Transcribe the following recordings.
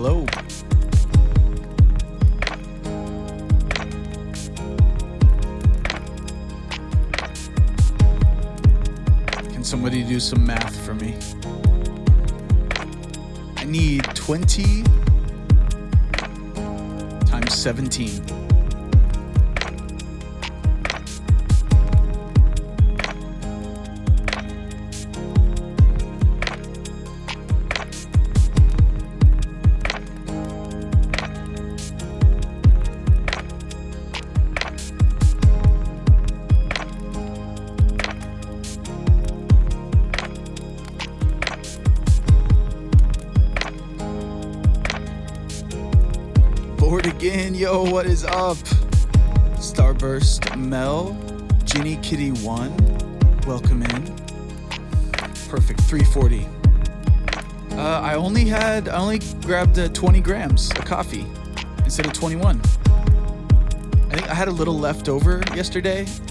hello. Can somebody do some math for me? I need 20 times 17. Bored again, yo, what is up? Starburst Mel, Ginny Kitty 1, welcome in. Perfect, 340. I only grabbed 20 grams of coffee instead of 21. I think I had a little left over yesterday, so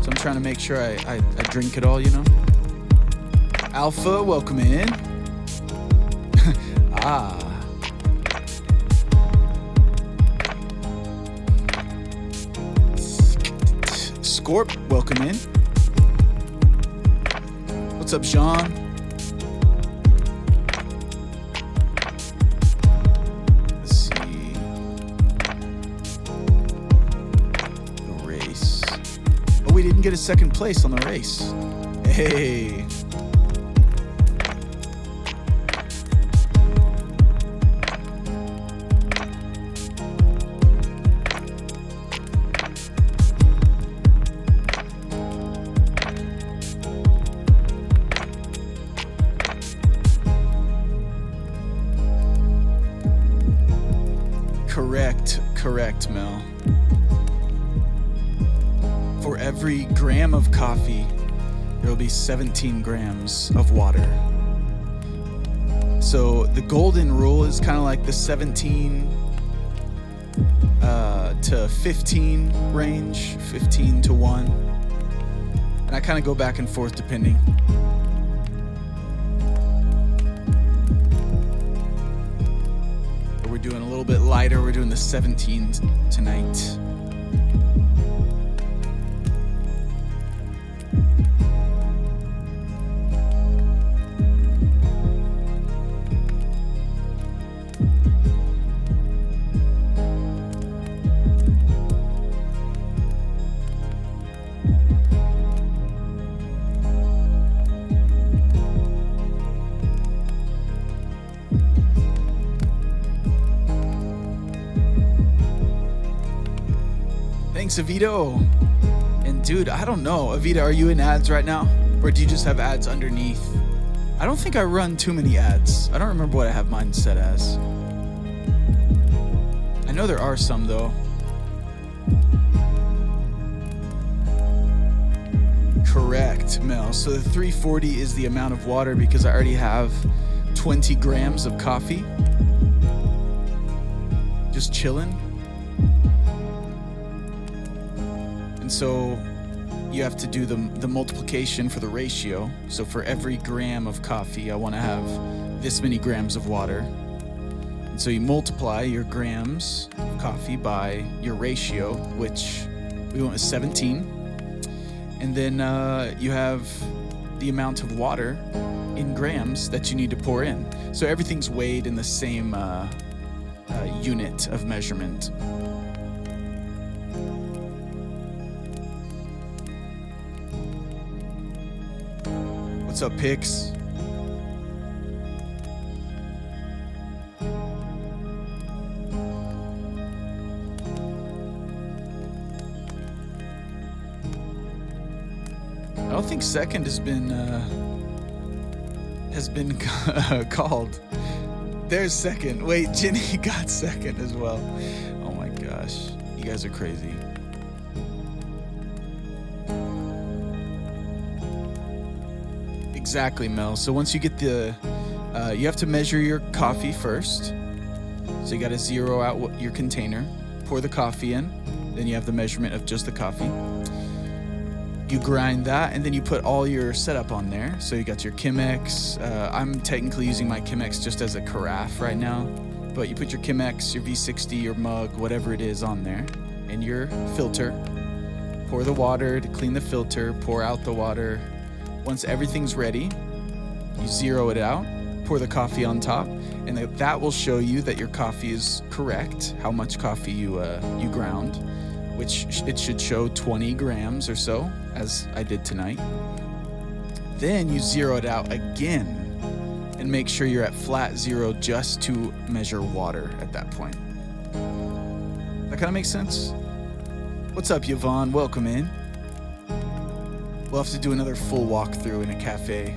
I'm trying to make sure I drink it all, you know? Alpha, welcome in. Scorp, welcome in. What's up, Jean? Let's see. The race. Oh, we didn't get a second place on the race. Hey. Correct, Mel. For every gram of coffee, there will be 17 grams of water. So the golden rule is kind of like the 17 to 15 range, 15 to 1. And I kind of go back and forth depending. We're doing a little bit lighter. We're doing the 17 tonight. Thanks, Avito. And dude, I don't know. Avita, are you in ads right now? Or do you just have ads underneath? I don't think I run too many ads. I don't remember what I have mine set as. I know there are some though. Correct, Mel. So the 340 is the amount of water because I already have 20 grams of coffee. Just chilling. And so you have to do the multiplication for the ratio. So for every gram of coffee, I want to have this many grams of water. And so you multiply your grams of coffee by your ratio, which we went with 17. And then you have the amount of water in grams that you need to pour in. So everything's weighed in the same unit of measurement. What's up, Pix? I don't think second has been called. There's second. Wait, Ginny got second as well. Oh my gosh, you guys are crazy. Exactly, Mel. So once you get you have to measure your coffee first. So you got to zero out your container, pour the coffee in, then you have the measurement of just the coffee. You grind that, and then you put all your setup on there. So you got your Chemex. I'm technically using my Chemex just as a carafe right now, but you put your Chemex, your V60, your mug, whatever it is on there, and your filter. Pour the water to clean the filter, pour out the water. Once everything's ready, you zero it out, pour the coffee on top, and that will show you that your coffee is correct, how much coffee you ground, which it should show 20 grams or so, as I did tonight. Then you zero it out again and make sure you're at flat zero just to measure water at that point. That kind of makes sense? What's up, Yvonne? Welcome in. We'll have to do another full walkthrough in a cafe.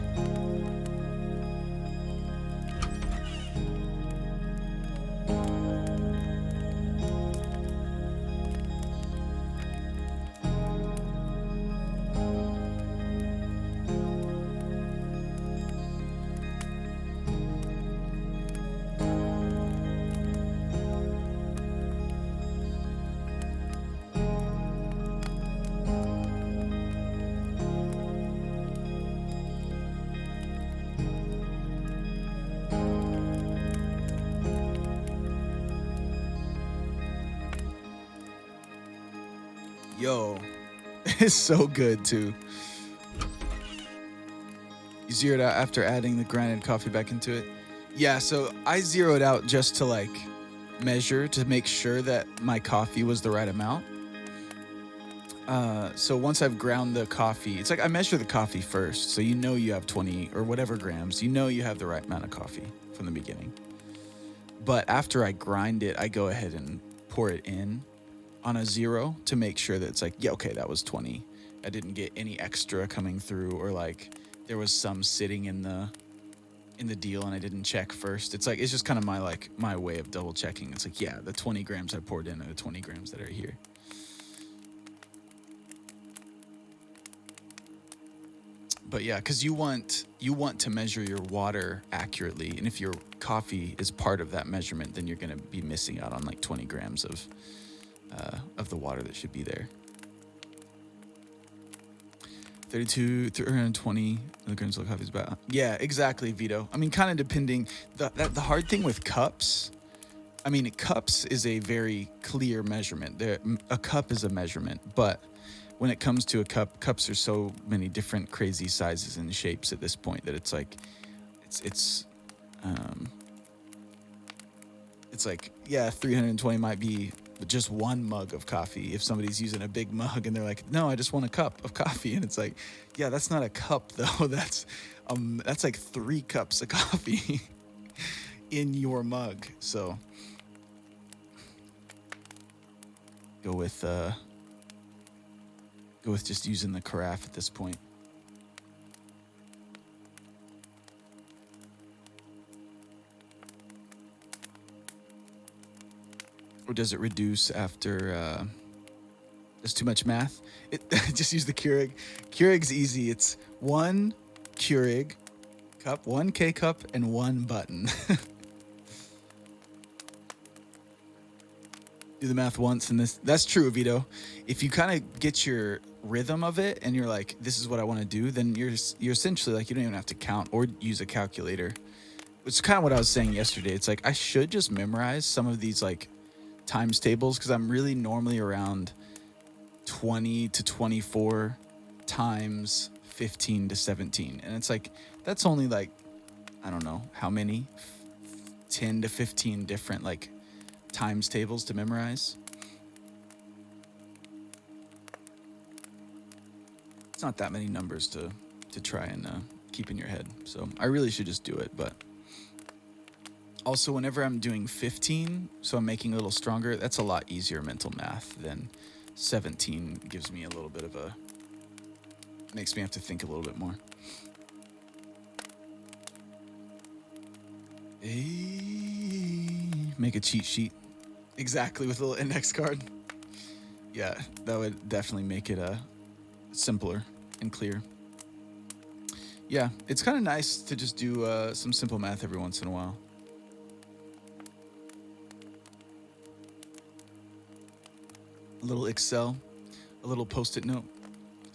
Yo, it's so good too. You zeroed out after adding the grinded coffee back into it? Yeah, so I zeroed out just to like measure to make sure that my coffee was the right amount. So once I've ground the coffee, it's like I measure the coffee first. So you know you have 20 or whatever grams. You know you have the right amount of coffee from the beginning. But after I grind it, I go ahead and pour it in on a zero to make sure that it's like, yeah, okay, that was 20. I didn't get any extra coming through, or like there was some sitting in the deal and I didn't check first. It's like, it's just kind of my way of double checking. It's like, yeah, the 20 grams I poured in are the 20 grams that are here. But yeah, because you want to measure your water accurately, and if your coffee is part of that measurement, then you're going to be missing out on like 20 grams of the water that should be there. 320 grams of coffee is about. Yeah, exactly, Vito. I mean, kind of depending. The hard thing with cups, I mean, cups is a very clear measurement. A cup is a measurement, but when it comes to a cup, cups are so many different crazy sizes and shapes at this point that it's like, it's like, yeah, 320 might be just one mug of coffee if somebody's using a big mug and they're like, no, I just want a cup of coffee. And it's like, yeah, that's not a cup though. That's like 3 cups of coffee in your mug. So go with just using the carafe at this point. Or does it reduce after there's too much math? Just use the Keurig. Keurig's easy. It's 1 Keurig cup, 1 K-cup, and 1 button. Do the math once, and that's true, Vito. If you kind of get your rhythm of it and you're like, this is what I want to do, then you're essentially like, you don't even have to count or use a calculator. It's kind of what I was saying yesterday. It's like I should just memorize some of these like times tables, because I'm really normally around 20 to 24 times 15 to 17. And it's like, that's only like, I don't know how many, 10 to 15 different like times tables to memorize. It's not that many numbers to try and keep in your head. So I really should just do it. But also, whenever I'm doing 15, so I'm making a little stronger, that's a lot easier mental math than 17. Gives me a little bit of makes me have to think a little bit more. Make a cheat sheet. Exactly, with a little index card. Yeah, that would definitely make it simpler and clear. Yeah, it's kind of nice to just do some simple math every once in a while. A little Excel, a little Post-it note,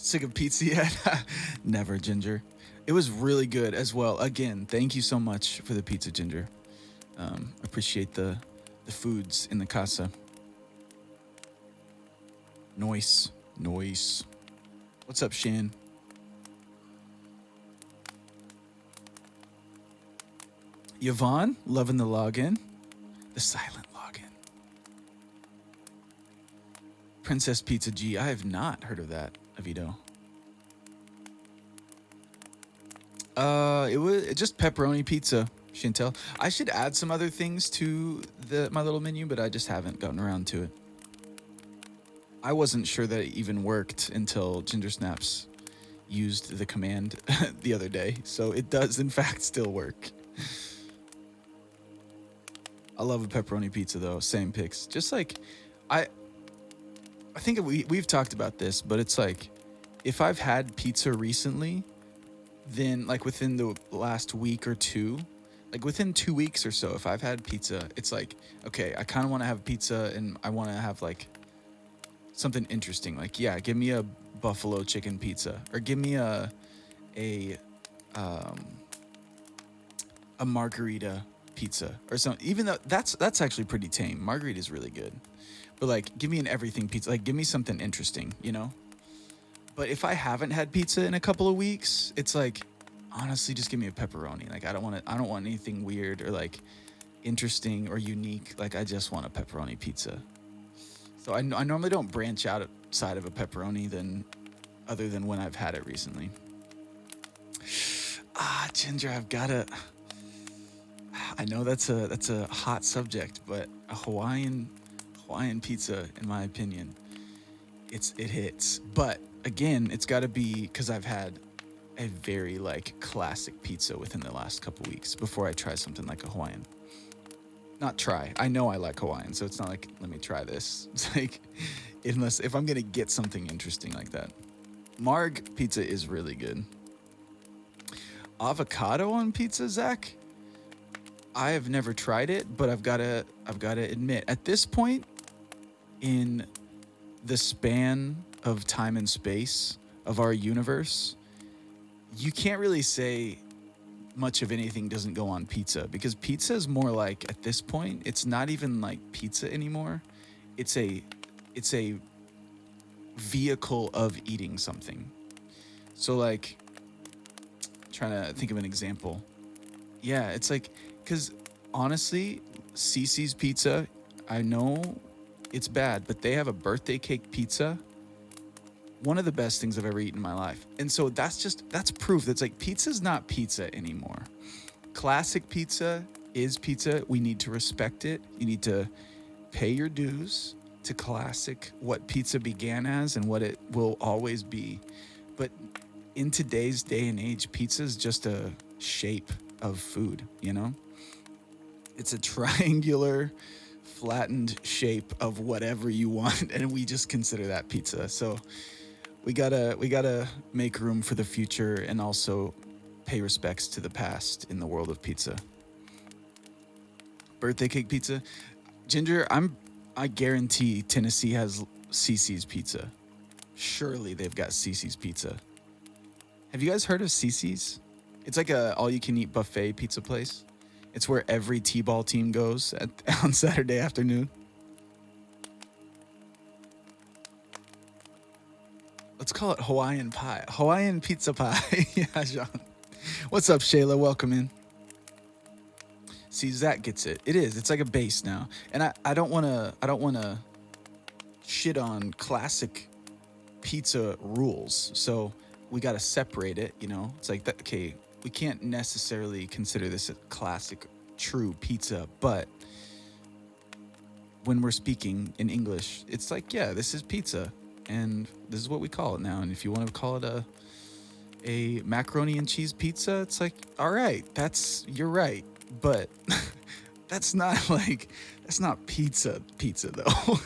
Sick of pizza yet? Never, Ginger. It was really good as well. Again, thank you so much for the pizza, Ginger. Appreciate the foods in the casa. Noise. Noise. What's up, Shan? Yvonne, loving the login. The silent login. Princess Pizza G. I have not heard of that, Avito. It was just pepperoni pizza, Chantel. I should add some other things to my little menu, but I just haven't gotten around to it. I wasn't sure that it even worked until Ginger Snaps used the command the other day, so it does in fact still work. I love a pepperoni pizza though. Same picks. Just like I think we've talked about this, but it's like if I've had pizza recently, then like within the last week or two, like within 2 weeks or so, if I've had pizza, it's like, okay, I kind of want to have pizza and I want to have like something interesting. Like, yeah, give me a buffalo chicken pizza or give me a margarita pizza or something. Even though that's actually pretty tame. Margarita is really good. But like, give me an everything pizza. Like, give me something interesting, you know? But if I haven't had pizza in a couple of weeks, it's like, honestly, just give me a pepperoni. Like, I don't want anything weird or like interesting or unique. Like, I just want a pepperoni pizza. So I normally don't branch outside of a pepperoni other than when I've had it recently. Ginger, I know that's a hot subject, but a Hawaiian pizza, in my opinion, it hits. But again, it's got to be because I've had a very like classic pizza within the last couple weeks before I try something like a Hawaiian. Not try. I know I like Hawaiian, so it's not like let me try this. It's like if I'm gonna get something interesting like that. Marg pizza is really good. Avocado on pizza, Zach? I have never tried it, but I've gotta admit, at this point in the span of time and space of our universe, you can't really say much of anything doesn't go on pizza because pizza is more like at this point, it's not even like pizza anymore. It's a vehicle of eating something. So like, trying to think of an example. Yeah, it's like, because honestly, Cece's Pizza, I know it's bad, but they have a birthday cake pizza. One of the best things I've ever eaten in my life. And so that's proof that's like pizza's not pizza anymore. Classic pizza is pizza. We need to respect it. You need to pay your dues to classic, what pizza began as and what it will always be. But in today's day and age, pizza is just a shape of food, you know? It's a triangular, flattened shape of whatever you want, and we just consider that pizza. So we gotta make room for the future and also pay respects to the past in the world of pizza. Birthday cake pizza, Ginger. I guarantee Tennessee has Cece's Pizza. Surely they've got Cece's Pizza. Have you guys heard of Cece's? It's like a all-you-can-eat buffet pizza place. It's where every T-ball team goes on Saturday afternoon. Let's call it Hawaiian pie. Hawaiian pizza pie. Yeah, John. What's up, Shayla? Welcome in. See, Zach gets it. It is. It's like a base now. And I don't wanna shit on classic pizza rules. So we gotta separate it, you know? It's like that, okay, we can't necessarily consider this a classic true pizza, but when we're speaking in English, it's like, yeah, this is pizza. And this is what we call it now. And if you want to call it a macaroni and cheese pizza, it's like, all right, you're right. But that's not pizza though.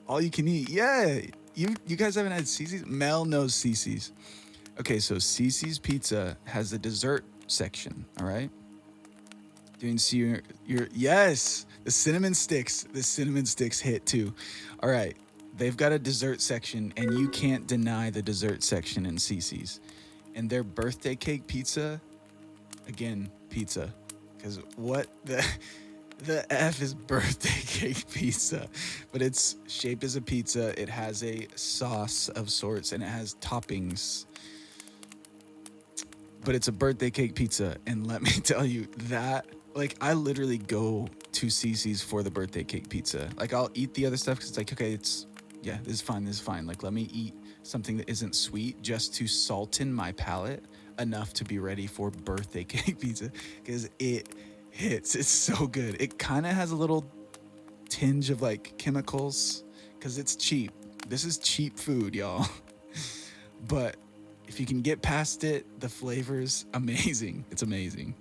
All you can eat. Yeah. You guys haven't had Cece's? Mel knows Cece's. Okay, so Cece's Pizza has the dessert section, all right? Do you see your yes, the cinnamon sticks. The cinnamon sticks hit too. All right. they've got a dessert section, and you can't deny the dessert section in Cece's. And their birthday cake pizza, again, pizza. Because what the F is birthday cake pizza? But it's shaped as a pizza. It has a sauce of sorts, and it has toppings. But it's a birthday cake pizza, and let me tell you that, like, I literally go to Cece's for the birthday cake pizza. Like, I'll eat the other stuff because it's like, okay, this is fine. Like, let me eat something that isn't sweet just to salten my palate enough to be ready for birthday cake pizza, because it hits. It's so good. It kind of has a little tinge of like chemicals because it's cheap. This is cheap food, y'all. But if you can get past it, the flavor's amazing. It's amazing.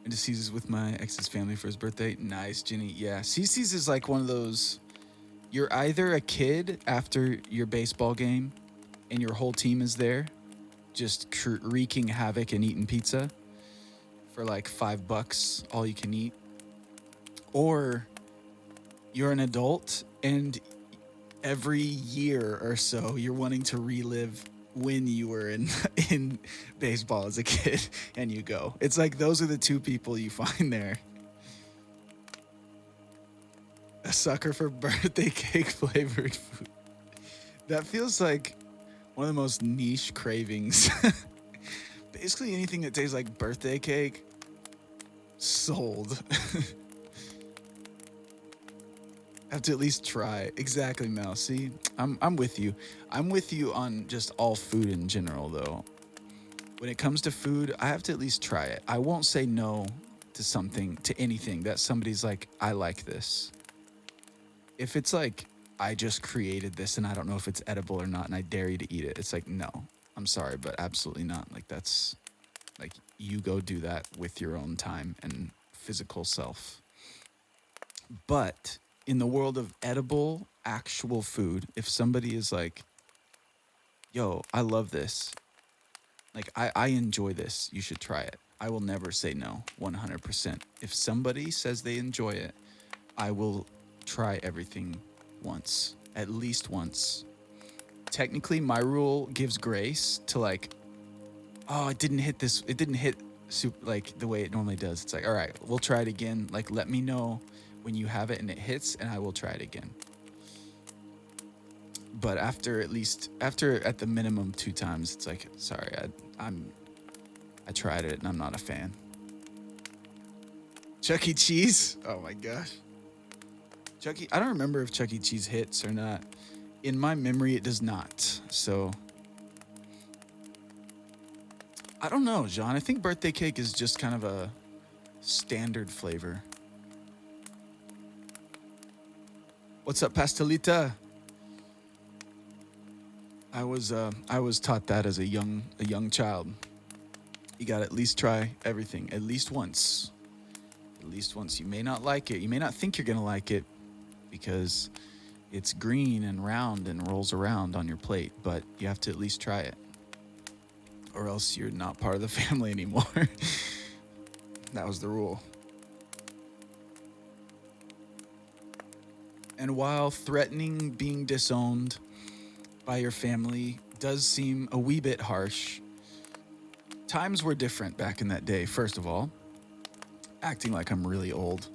And to Cece's with my ex's family for his birthday. Nice, Jenny. Yeah, Cece's is like one of those, you're either a kid after your baseball game and your whole team is there just wreaking havoc and eating pizza for like $5 all you can eat, or you're an adult and every year or so you're wanting to relive when you were in baseball as a kid and you go. It's like those are the two people you find there. A sucker for birthday cake flavored food. That feels like one of the most niche cravings. Basically anything that tastes like birthday cake, sold. Have to at least try. Exactly, Mel. See, I'm with you. I'm with you on just all food in general, though. When it comes to food, I have to at least try it. I won't say no to anything that somebody's like, I like this. If it's like, I just created this and I don't know if it's edible or not and I dare you to eat it, it's like, no, I'm sorry, but absolutely not. Like, that's like, you go do that with your own time and physical self. But in the world of edible, actual food, if somebody is like, yo, I love this, like, I enjoy this, you should try it, I will never say no, 100%. If somebody says they enjoy it, I will try everything once, at least once. Technically, my rule gives grace to like, oh, it didn't hit like the way it normally does. It's like, all right, we'll try it again. Like, let me know when you have it and it hits, and I will try it again. But after at the minimum 2 times, it's like, sorry, I tried it and I'm not a fan. Chuck E. Cheese? Oh my gosh. I don't remember if Chuck E. Cheese hits or not. In my memory, it does not. So, I don't know, John. I think birthday cake is just kind of a standard flavor. What's up, Pastelita? I was taught that as a young child. You gotta at least try everything, at least once. At least once. You may not like it. You may not think you're gonna like it because it's green and round and rolls around on your plate, but you have to at least try it, or else you're not part of the family anymore. That was the rule. And while threatening being disowned by your family does seem a wee bit harsh, times were different back in that day, first of all. Acting like I'm really old.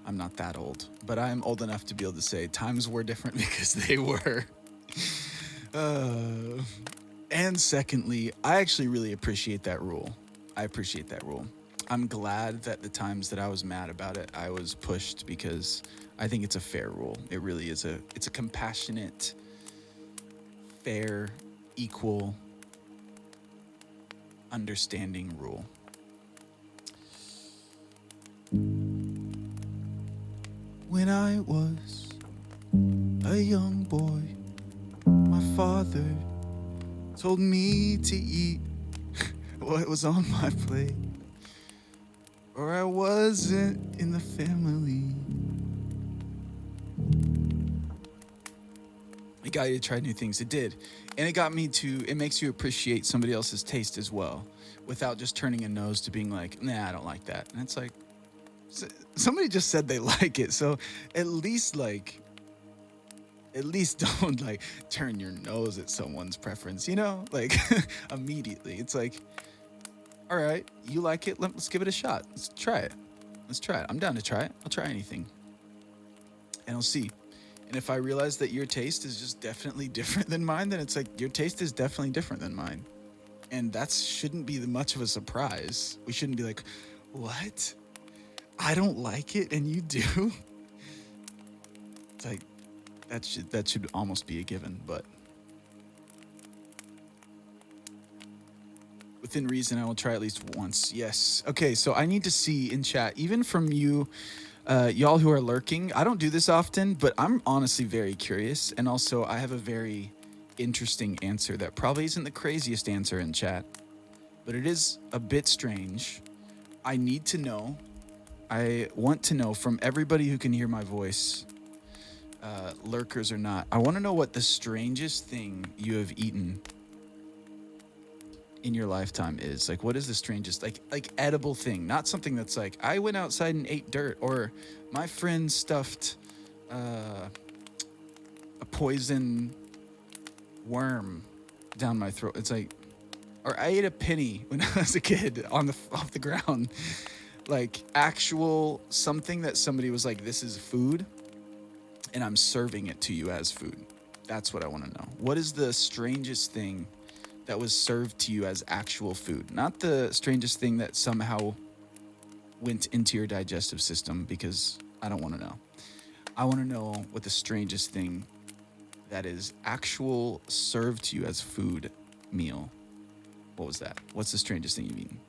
I'm not that old, but I'm old enough to be able to say times were different because they were. And secondly, I actually really appreciate that rule. I'm glad that the times that I was mad about it, I was pushed, because I think it's a fair rule. It really is it's a compassionate, fair, equal, understanding rule. When I was a young boy, my father told me to eat what was on my plate, or I wasn't in the family. It got you to try new things. It did. And it makes you appreciate somebody else's taste as well, without just turning a nose to being like, nah, I don't like that. And it's like, Somebody just said they like it, so at least at least don't like turn your nose at someone's preference, like immediately. It's like, all right, you like it, let's give it a shot. Let's try it. Let's try it. I'm down to try it. I'll try anything. And I'll see. And if I realize that your taste is just definitely different than mine, then it's like your taste is definitely different than mine. And that shouldn't be much of a surprise. We shouldn't be like, what? I don't like it and you do? It's like that should almost be a given, but within reason, I will try at least once. Yes. Okay, so I need to see in chat, even from you, y'all who are lurking. I don't do this often, but I'm honestly very curious. And also, I have a very interesting answer that probably isn't the craziest answer in chat, but it is a bit strange. I need to know. I want to know from everybody who can hear my voice, lurkers or not. I want to know what the strangest thing you have eaten in your lifetime is. Like, what is the strangest, like edible thing? Not something that's like, I went outside and ate dirt, or my friend stuffed a poison worm down my throat. It's like, or I ate a penny when I was a kid off the ground. Like actual something that somebody was like, this is food, and I'm serving it to you as food. That's what I want to know. What is the strangest thing that was served to you as actual food? Not the strangest thing that somehow went into your digestive system, because I don't want to know. I want to know what the strangest thing that is actual served to you as food meal. What was that? What's the strangest thing you've eaten?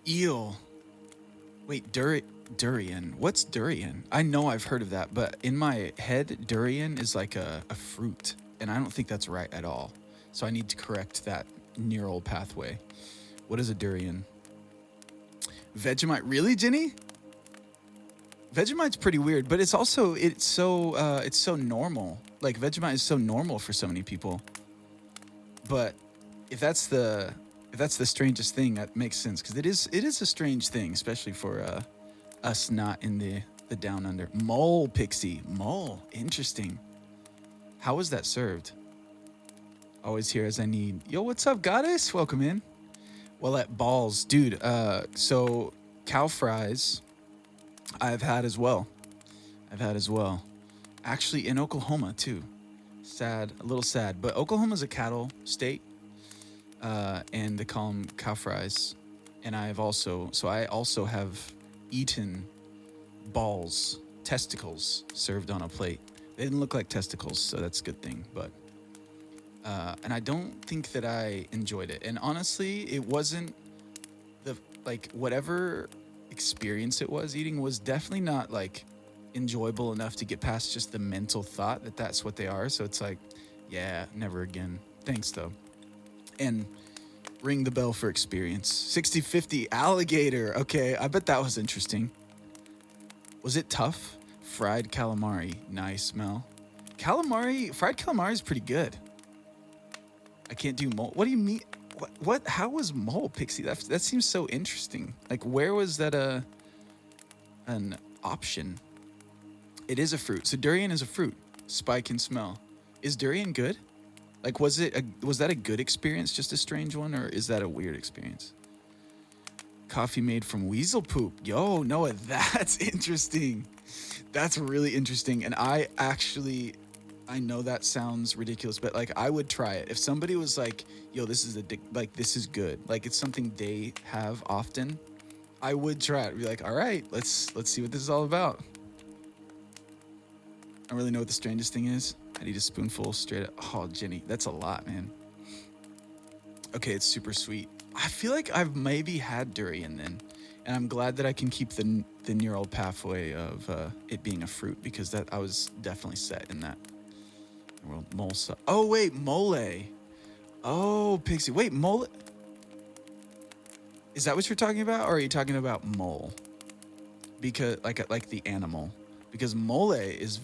Eel. Wait, durian. What's durian? I know I've heard of that, but in my head, durian is like a fruit, and I don't think that's right at all. So I need to correct that neural pathway. What is a durian? Vegemite. Really, Jenny? Vegemite's pretty weird, but it's so normal. Like Vegemite is so normal for so many people. But if that's the strangest thing, that makes sense, because it is a strange thing, especially for us not in the down under. Mole pixie. Mole. Interesting. How was that served? Always here as I need. Yo, what's up, goddess? Welcome in. Well, at balls, dude. So cow fries, I've had as well. Actually, in Oklahoma too. Sad, a little sad, but Oklahoma's a cattle state, and they call them cow fries. And I also have eaten balls, testicles served on a plate. They didn't look like testicles, so that's a good thing. But and I don't think that I enjoyed it. And honestly, it wasn't whatever experience it was eating was definitely not like enjoyable enough to get past just the mental thought that that's what they are. So it's like, yeah, never again. Thanks though. And ring the bell for experience. 60/50 alligator. Okay, I bet that was interesting. Was it tough? Fried calamari. Nice, Mel. Fried calamari is pretty good. I can't do mole. What do you mean? What? How was mole, Pixie? That seems so interesting. Like, where was that an option? It is a fruit. So durian is a fruit. Spike and smell. Is durian good? Like, was that a good experience? Just a strange one, or is that a weird experience? Coffee made from weasel poop. Yo, Noah, that's interesting. That's really interesting. And I know that sounds ridiculous, but like I would try it. If somebody was like, yo, this is this is good. Like it's something they have often. I would try it. Be like, all right, let's see what this is all about. I don't really know what the strangest thing is. I need a spoonful straight up. Oh, Jenny, that's a lot, man. Okay, it's super sweet. I feel like I've maybe had durian then, and I'm glad that I can keep the neural pathway of it being a fruit, because that I was definitely set in that. Well, mole. Oh wait, mole. Oh, Pixie. Wait, mole. Is that what you're talking about, or are you talking about mole? Because like the animal. Because mole is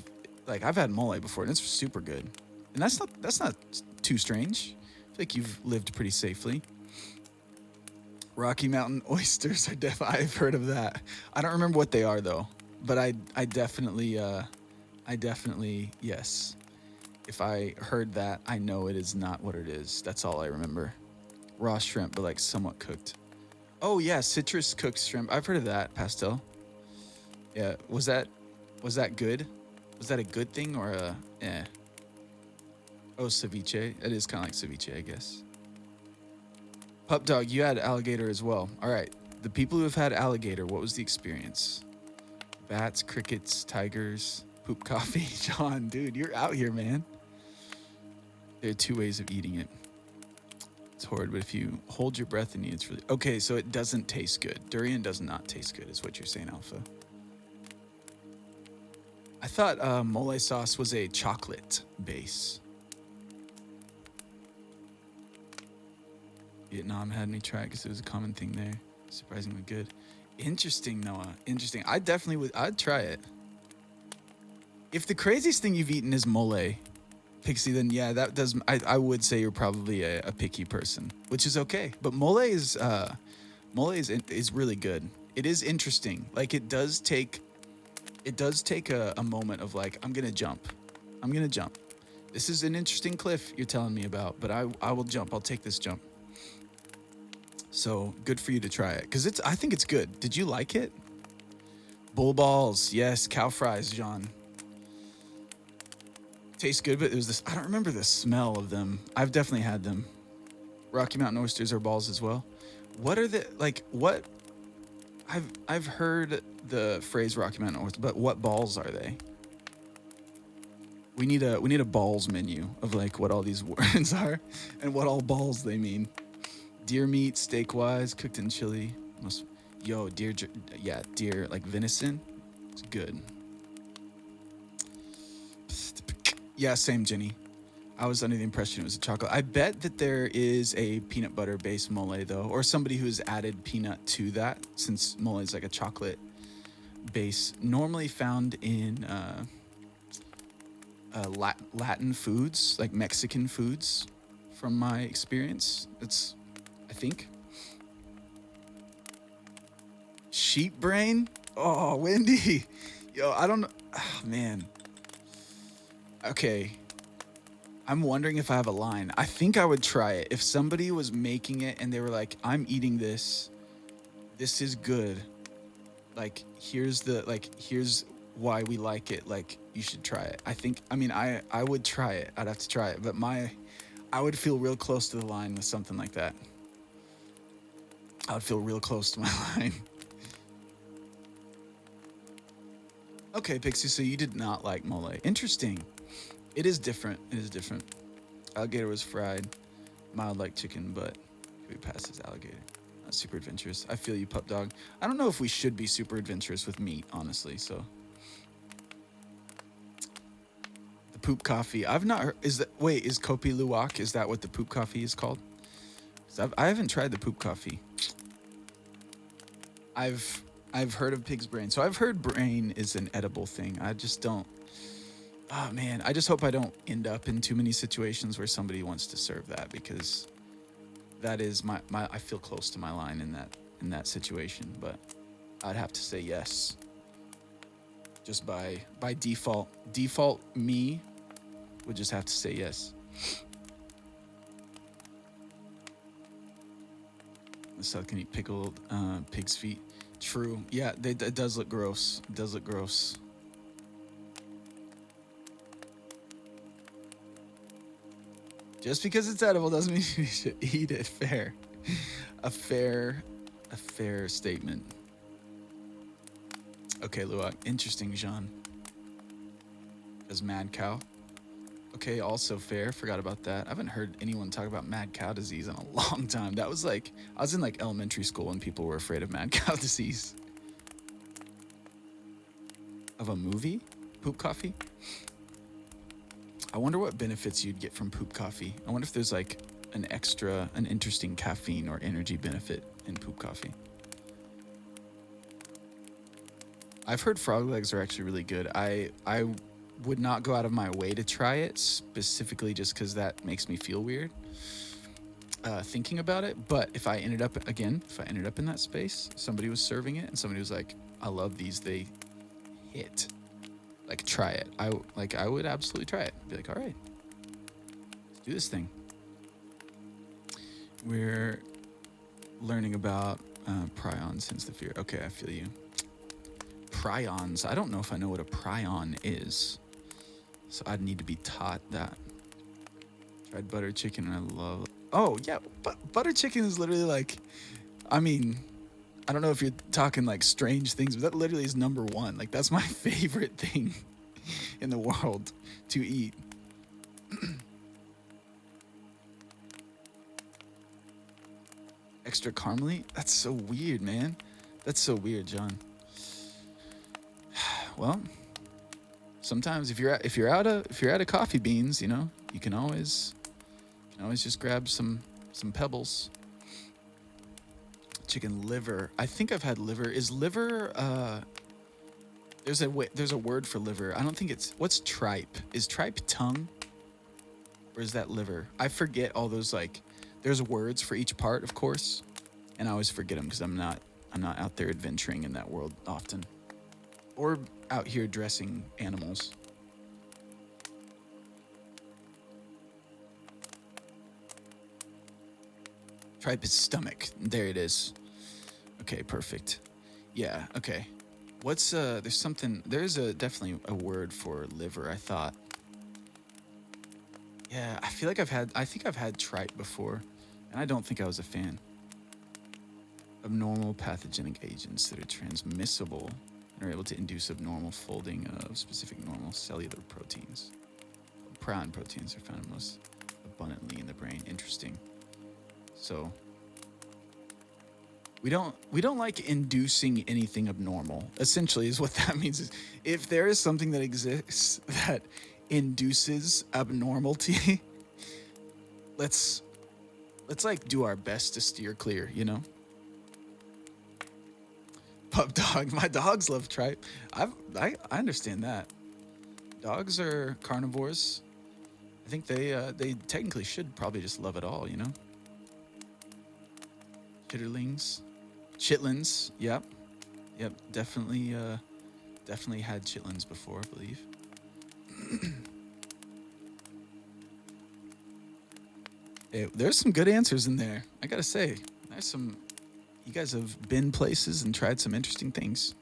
like, I've had mole before, and it's super good. And that's not too strange. like you've lived pretty safely. Rocky Mountain oysters are I've heard of that. I don't remember what they are though, but I definitely yes. If I heard that, I know it is not what it is. That's all I remember. Raw shrimp, but like somewhat cooked. Oh yeah, citrus cooked shrimp. I've heard of that. Pastel. Yeah, was that good? Was that a good thing or a eh? Oh, ceviche. It is kind of like ceviche, I guess. Pup Dog, you had alligator as well. All right. The people who have had alligator, what was the experience? Bats, crickets, tigers, poop coffee. John, dude, you're out here, man. There are two ways of eating it. It's horrid, but if you hold your breath and eat, it's really... Okay, so it doesn't taste good. Durian does not taste good, is what you're saying, Alpha. I thought mole sauce was a chocolate base. Vietnam had me try it because it was a common thing there. Surprisingly good. Interesting, Noah. Interesting. I definitely would. I'd try it. If the craziest thing you've eaten is mole, Pixie, then yeah, that does. I would say you're probably a picky person, which is okay. But mole is really good. It is interesting. Like it does take a moment of like I'm gonna jump. This is an interesting cliff you're telling me about, but I will jump. I'll take this jump. So good for you to try it because I think it's good. Did you like it? Bull balls, yes. Cow fries, John. Tastes good, but it was this. I don't remember the smell of them. I've definitely had them. Rocky Mountain oysters are balls as well. What are the like? What? I've heard the phrase Rocky Mountain oyster, but what balls are they? We need a balls menu of like what all these words are and what all balls they mean. Deer meat, steak wise, cooked in chili. Deer like venison. It's good. Yeah, same, Jenny. I was under the impression it was a chocolate. I bet that there is a peanut butter based mole though, or somebody who's added peanut to that, since mole is like a chocolate base, normally found in Latin foods, like Mexican foods, from my experience. It's, I think. Sheep brain? Oh, Wendy. Yo, I don't know. Oh, man. Okay. I'm wondering if I have a line. I think I would try it. If somebody was making it and they were like, I'm eating this. This is good. Like, here's why we like it. Like, you should try it. I would try it. I'd have to try it. But I would feel real close to the line with something like that. I would feel real close to my line. Okay, Pixie, so you did not like mole. Interesting. It is different. Alligator was fried, mild like chicken, but we passed as alligator. Not super adventurous. I feel you, Pup Dog. I don't know if we should be super adventurous with meat, honestly, so. The poop coffee. I've not heard, is Kopi Luwak, is that what the poop coffee is called? I haven't tried the poop coffee. I've heard of pig's brain. So I've heard brain is an edible thing. I just don't. Oh man, I just hope I don't end up in too many situations where somebody wants to serve that, because that is my I feel close to my line in that situation, but I'd have to say yes. Just by default. Default me would just have to say yes. The South can eat pickled pig's feet. True. Yeah, it does look gross. It does look gross. Just because it's edible doesn't mean you should eat it. Fair. A fair statement. Okay, Luwak. Interesting, Jean. As mad cow. Okay, also fair. Forgot about that. I haven't heard anyone talk about mad cow disease in a long time. That was like, I was in like elementary school when people were afraid of mad cow disease. Of a movie? Poop coffee? I wonder what benefits you'd get from poop coffee. I wonder if there's like an interesting caffeine or energy benefit in poop coffee. I've heard frog legs are actually really good. I would not go out of my way to try it, specifically just because that makes me feel weird. thinking about it. But if I ended up in that space, somebody was serving it, and somebody was like, "I love these. They hit. Like, try it." I would absolutely try it. Be like, "All right, let's do this thing." We're learning about prions since the fear. Okay, I feel you. Prions. I don't know if I know what a prion is, so I'd need to be taught that. Tried butter chicken and I love. Oh yeah, but butter chicken is literally like, I mean, I don't know if you're talking like strange things, but that literally is number one. Like that's my favorite thing in the world to eat. Extra caramely? That's so weird, man. That's so weird, John. Well, sometimes if you're out of coffee beans, you know, you can always just grab some pebbles. Chicken liver. I think I've had liver. Is liver there's a word for liver. I don't think it's what's tripe? Is tripe tongue? Or is that liver? I forget all those like there's words for each part, of course, and I always forget them because I'm not out there adventuring in that world often. Or out here dressing animals. Tripe is stomach. There it is. Okay, perfect. Yeah, okay. What's there's definitely a word for liver, I thought. Yeah, I think I've had tripe before, and I don't think I was a fan. Abnormal pathogenic agents that are transmissible and are able to induce abnormal folding of specific normal cellular proteins. Prion proteins are found most abundantly in the brain. Interesting. So we don't like inducing anything abnormal. Essentially, is what that means. Is if there is something that exists that induces abnormality, let's like do our best to steer clear. You know. Pup dog. My dogs love tripe. I understand that. Dogs are carnivores. I think they technically should probably just love it all. You know. Chitterlings. Chitlins, yep. Definitely had chitlins before, I believe. There's some good answers in there. I gotta say, there's some. You guys have been places and tried some interesting things.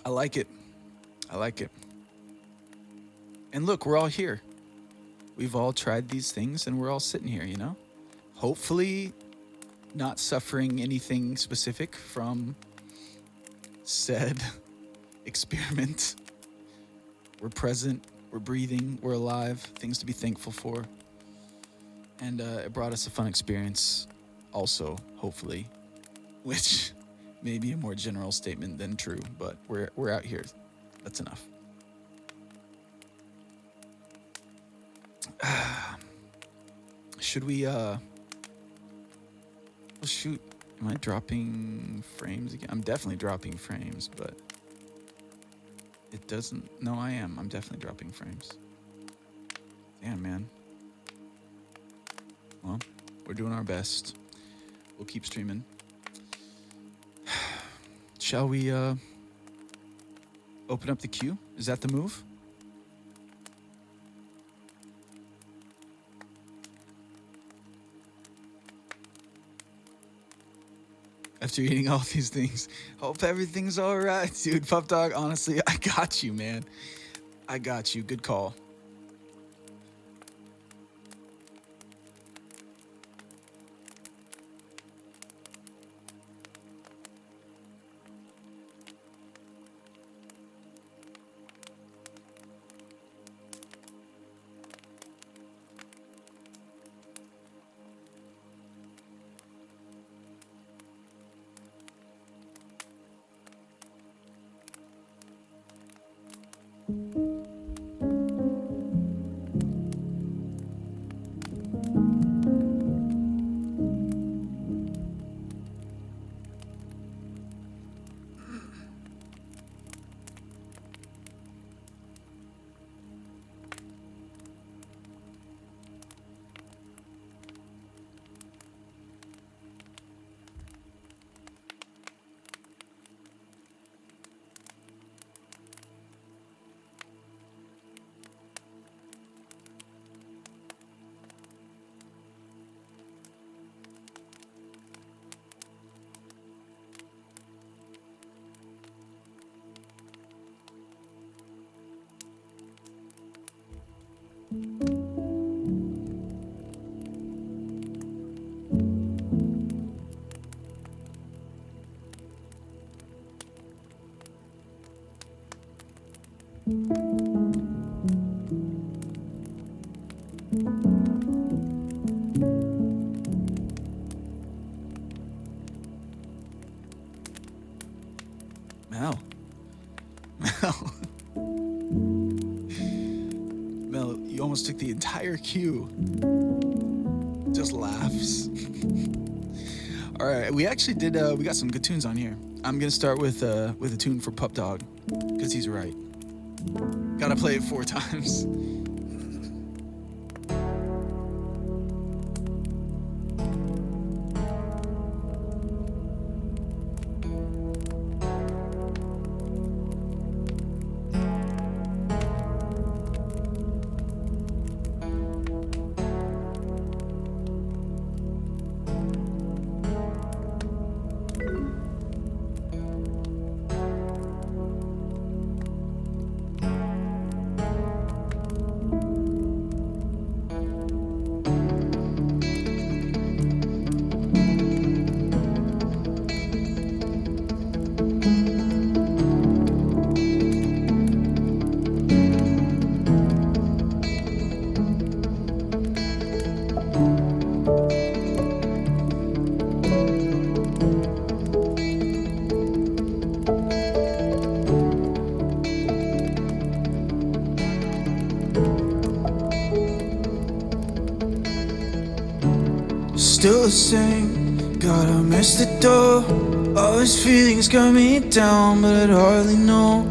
I like it. And look, we're all here. We've all tried these things, and we're all sitting here. You know. Hopefully not suffering anything specific from said experiment. We're present, we're breathing, we're alive, things to be thankful for. And it brought us a fun experience also, hopefully, which may be a more general statement than true, but we're out here. That's enough. Should we Oh, shoot. Am I dropping frames again? I'm definitely dropping frames, but it doesn't. No, I am. I'm definitely dropping frames. Damn, man. Well, we're doing our best. We'll keep streaming. Shall we open up the queue? Is that the move? After eating all these things, hope everything's all right, dude. Pup dog, honestly, I got you, man. I got you. Good call. you almost took the entire cue. Just laughs. All right, we actually did. We got some good tunes on here. I'm gonna start with a tune for Pup Dog, cause he's right. Gotta play it 4 times. Still the same, God, I missed the door. All these feelings got me down, but I'd hardly know.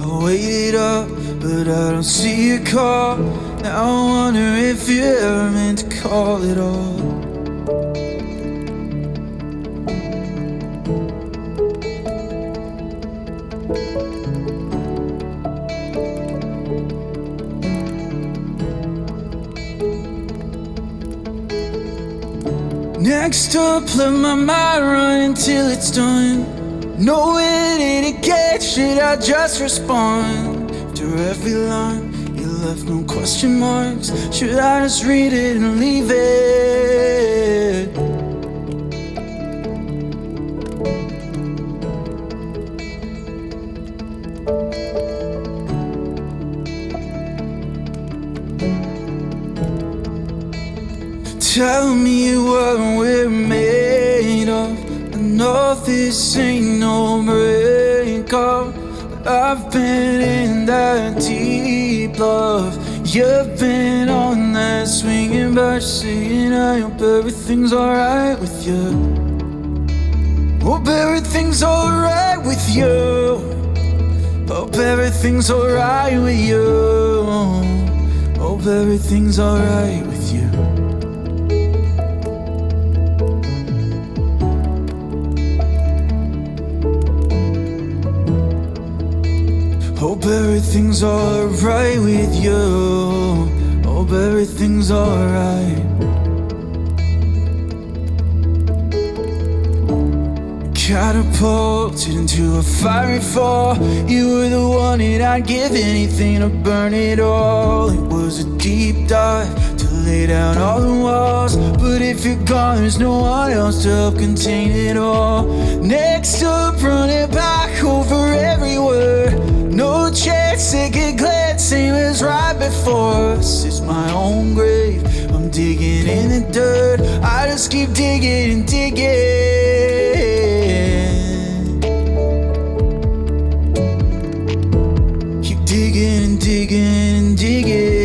I waited up, but I don't see your call. Now I wonder if you ever meant to call it all. Next up, let my mind run until it's done. Know where did it get? Should I just respond? After every line, you left no question marks. Should I just read it and leave it? Tell me what we're made of. I know this ain't no breakup, but I've been in that deep love. You've been on that swinging but saying I hope everything's alright with you. Hope everything's alright with you. Hope everything's alright with you. Hope everything's alright with you. Hope everything's alright with you. Hope everything's alright. Catapulted into a fiery fall. You were the one that I'd give anything to burn it all. It was a deep dive to lay down all the walls, but if you're gone, there's no one else to help contain it all. Next up, running back over every word. No chance, second glance, same as right before. This is my own grave, I'm digging in the dirt. I just keep digging and digging. Keep digging and digging and digging.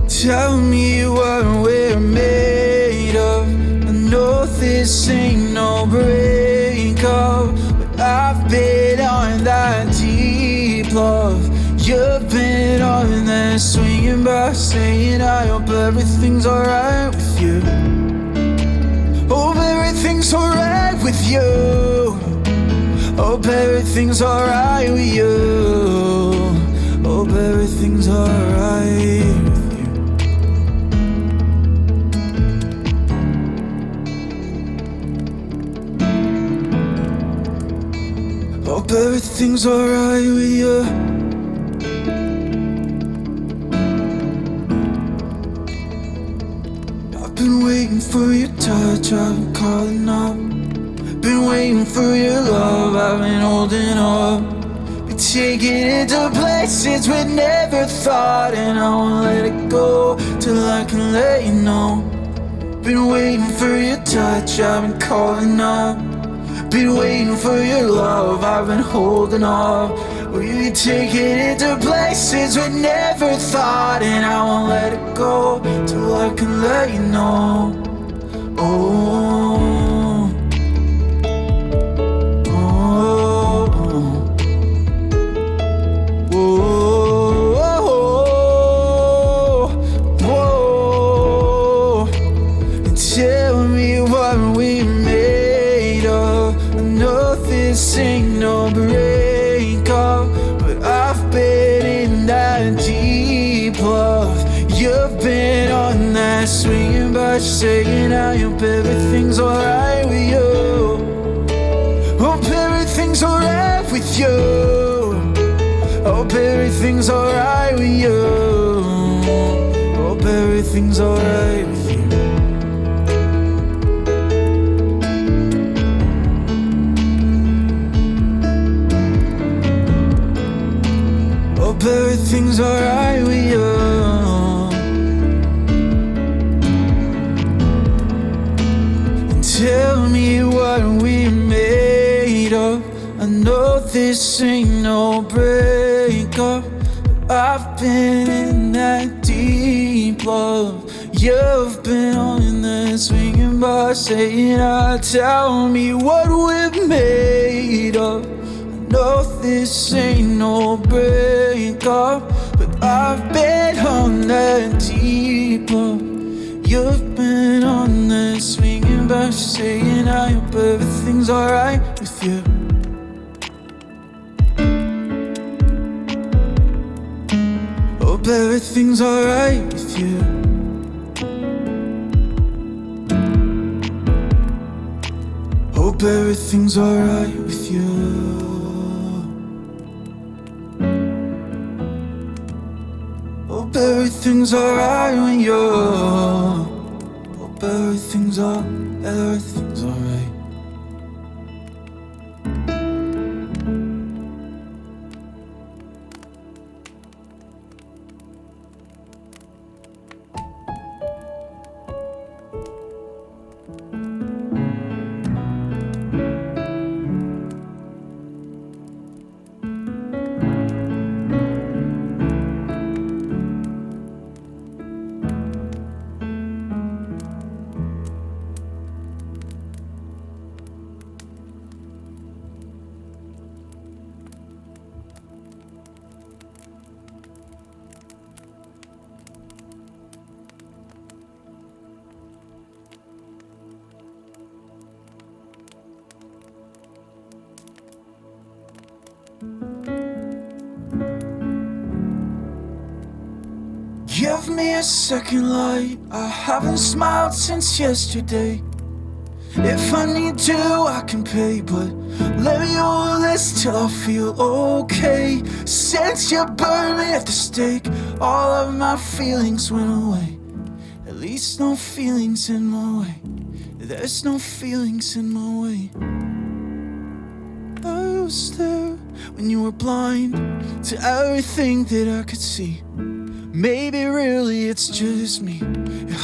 Tell me what we're made of. I know this ain't no breakup, but I've been on that deep love. You've been on that swinging by saying I hope everything's alright with you. Hope everything's alright with you. Hope everything's alright with you. Hope everything's alright. Hope everything's alright with you. I've been waiting for your touch, I've been calling up. Been waiting for your love, I've been holding up. Been taking it to places we never thought, and I won't let it go till I can let you know. Been waiting for your touch, I've been calling up. Been waiting for your love, I've been holding off. Will you take it into places we never thought? And I won't let it go till I can let you know. Oh, oh, oh, oh. And tell me what we made of. I know this ain't no breakup, but I've been in that deep love. You've been on that swinging, but saying I hope everything's alright with you. Hope everything's alright with you. Hope everything's alright with you. Hope everything's alright with you. Hope everything's alright with you. Tell me what we made of. I know this ain't no breakup, but I've been in that deep love. You've been on that swinging bar saying, tell me what we're made of. I know this ain't no breakup, but I've been on that deep love. You've been on that swinging bar saying I hope everything's alright with you. Hope everything's alright with you. Hope everything's alright with you. Hope everything's alright with you. Hope everything's alright. Give me a second light. I haven't smiled since yesterday. If I need to, I can pay, but let me hold this till I feel okay. Since you burned me at the stake, all of my feelings went away. At least no feelings in my way. There's no feelings in my way. I was there when you were blind to everything that I could see. Maybe really it's just me.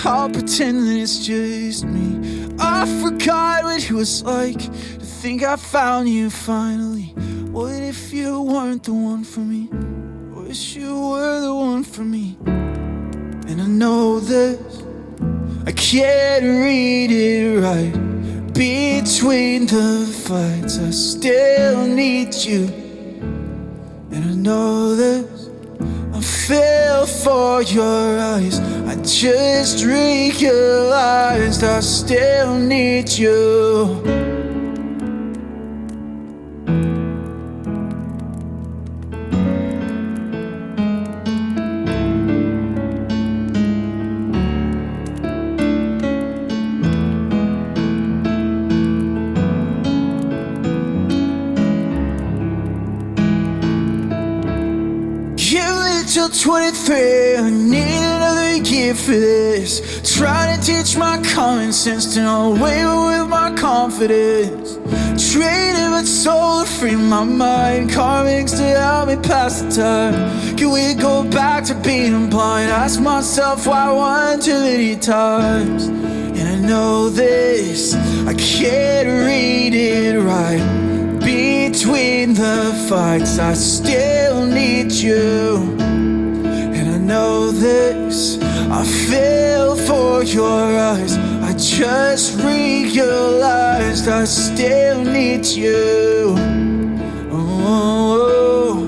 I'll pretend that it's just me. I forgot what it was like to think I found you finally. What if you weren't the one for me? Wish you were the one for me. And I know this, I can't read it right. Between the fights, I still need you. And I know this, I fell for your eyes. I just realized I still need you. Till 23, I need another year for this. Trying to teach my common sense to know waver with my confidence. Traded but soul to free my mind. Karmics to help me pass the time. Can we go back to being blind? Ask myself why one too many times. And I know this, I can't read it right. Between the fights, I still need you. And I know this, I fell for your eyes. I just realized I still need you. Oh,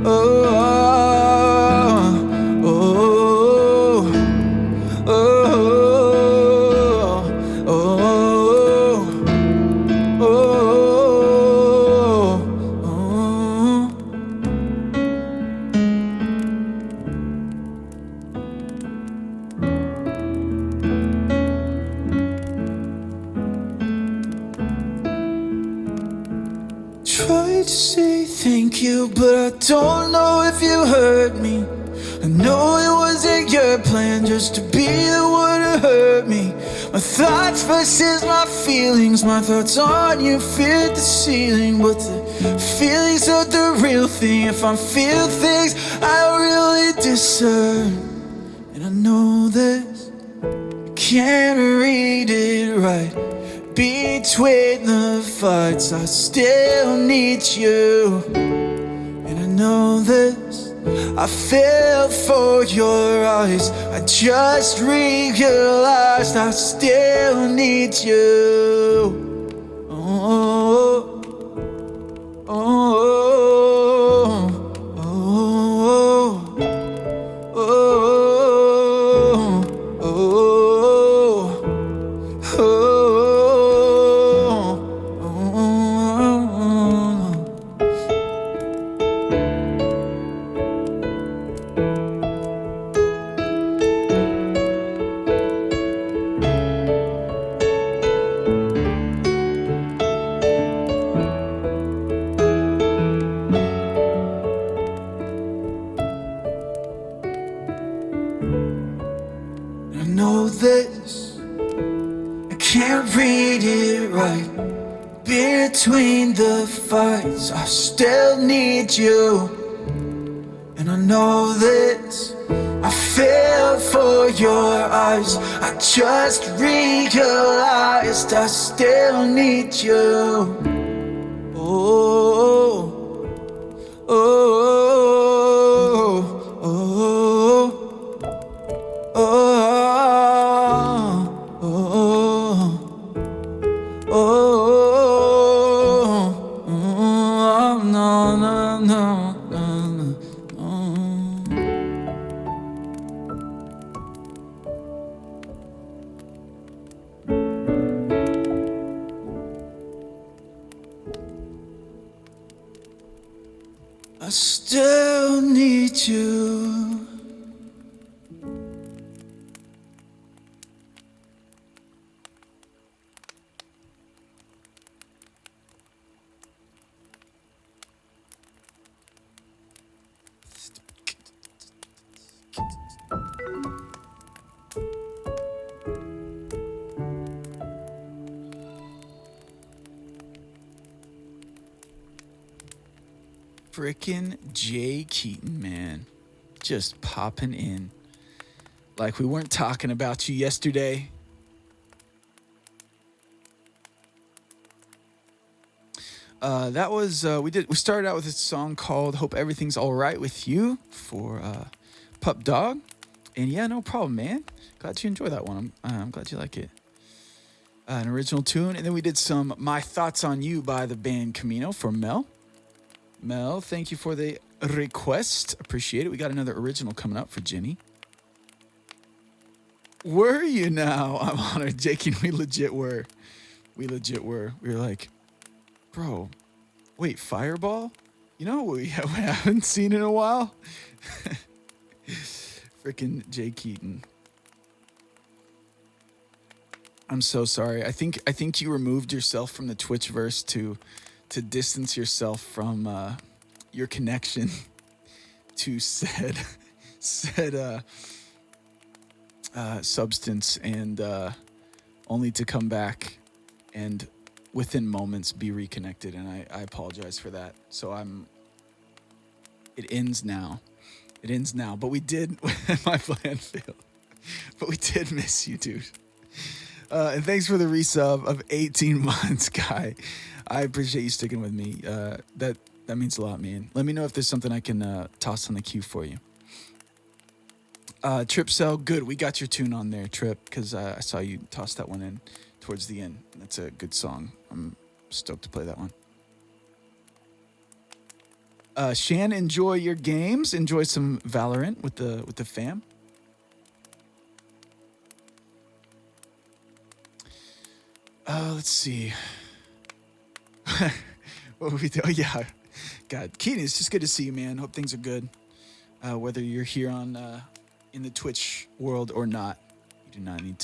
oh, oh, oh, oh, oh, oh, oh. Tried to say thank you, but I don't know if you heard me. I know it wasn't your plan just to be the one to hurt me. My thoughts versus my feelings, my thoughts on you fit the ceiling, but the feelings are the real thing. If I feel things I really discern, and I know this, I can't read it right. Between the fights, I still need you. And I know this, I fell for your eyes. I just realized I still need you. Oh, oh, oh, oh, oh, oh, oh. I know this, I can't read it right. Between the fights, I still need you. And I know this, I fell for your eyes. I just realized I still need you. Oh, oh, oh, oh, oh, oh, oh, no, no, no, no, no. I still need you. Frickin' Jay Keaton, man. Just popping in. Like we weren't talking about you yesterday. That was we started out with a song called "Hope Everything's All Right with You" for Pup Dog, and yeah, no problem, man. Glad you enjoy that one. I'm glad you like it. An original tune, and then we did some "My Thoughts on You" by the band Camino for Mel. Mel, thank you for the request. Appreciate it. We got another original coming up for Jenny. Were you now? I'm honored, Jake, and we legit were. We were like, bro, wait, Fireball? You know what we haven't seen in a while? Frickin' Jay Keaton. I'm so sorry. I think you removed yourself from the Twitchverse to distance yourself from your connection to said substance, and only to come back and within moments be reconnected. And I apologize for that. So it ends now. It ends now. But we did, my plan failed. But we did miss you, dude. And thanks for the resub of 18 months, Guy. I appreciate you sticking with me. That means a lot, man. Let me know if there's something I can toss on the queue for you. Trip Cell, good. We got your tune on there, Trip, because I saw you toss that one in towards the end. That's a good song. I'm stoked to play that one. Shan, enjoy your games. Enjoy some Valorant with the fam. Let's see. What would we do? Oh, yeah. God, Keaton, it's just good to see you, man. Hope things are good. Whether you're here on in the Twitch world or not, you do not need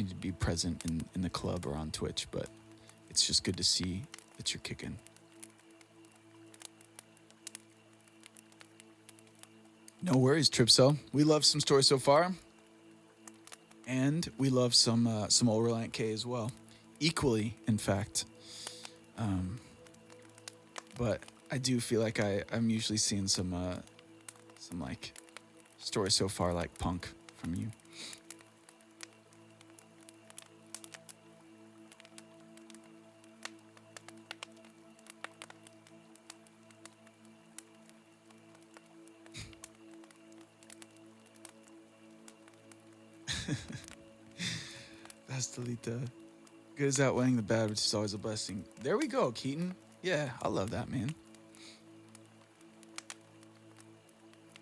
to be present in the club or on Twitch, but it's just good to see that you're kicking. No worries, Tripso. We love some stories so far, and we love some old Reliant K as well, equally, in fact. But I do feel like I'm usually seeing some like stories so far like Punk from you. That's Delita. Good is outweighing the bad, which is always a blessing. There we go, Keaton. Yeah, I love that, man.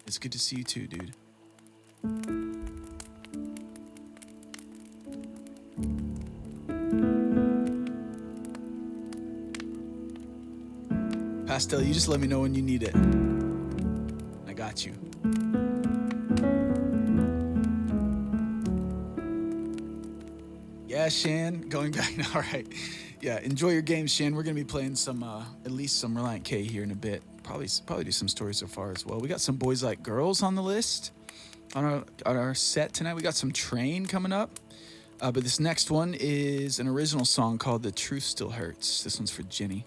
It's good to see you too, dude. Pastel, you just let me know when you need it. I got you. Yeah, Shan, going back now. All right. Yeah, enjoy your game, Shan. We're going to be playing some, at least some Reliant K here in a bit. Probably do some stories so far as well. We got some Boys Like Girls on the list on our set tonight. We got some Train coming up. But this next one is an original song called The Truth Still Hurts. This one's for Jenny.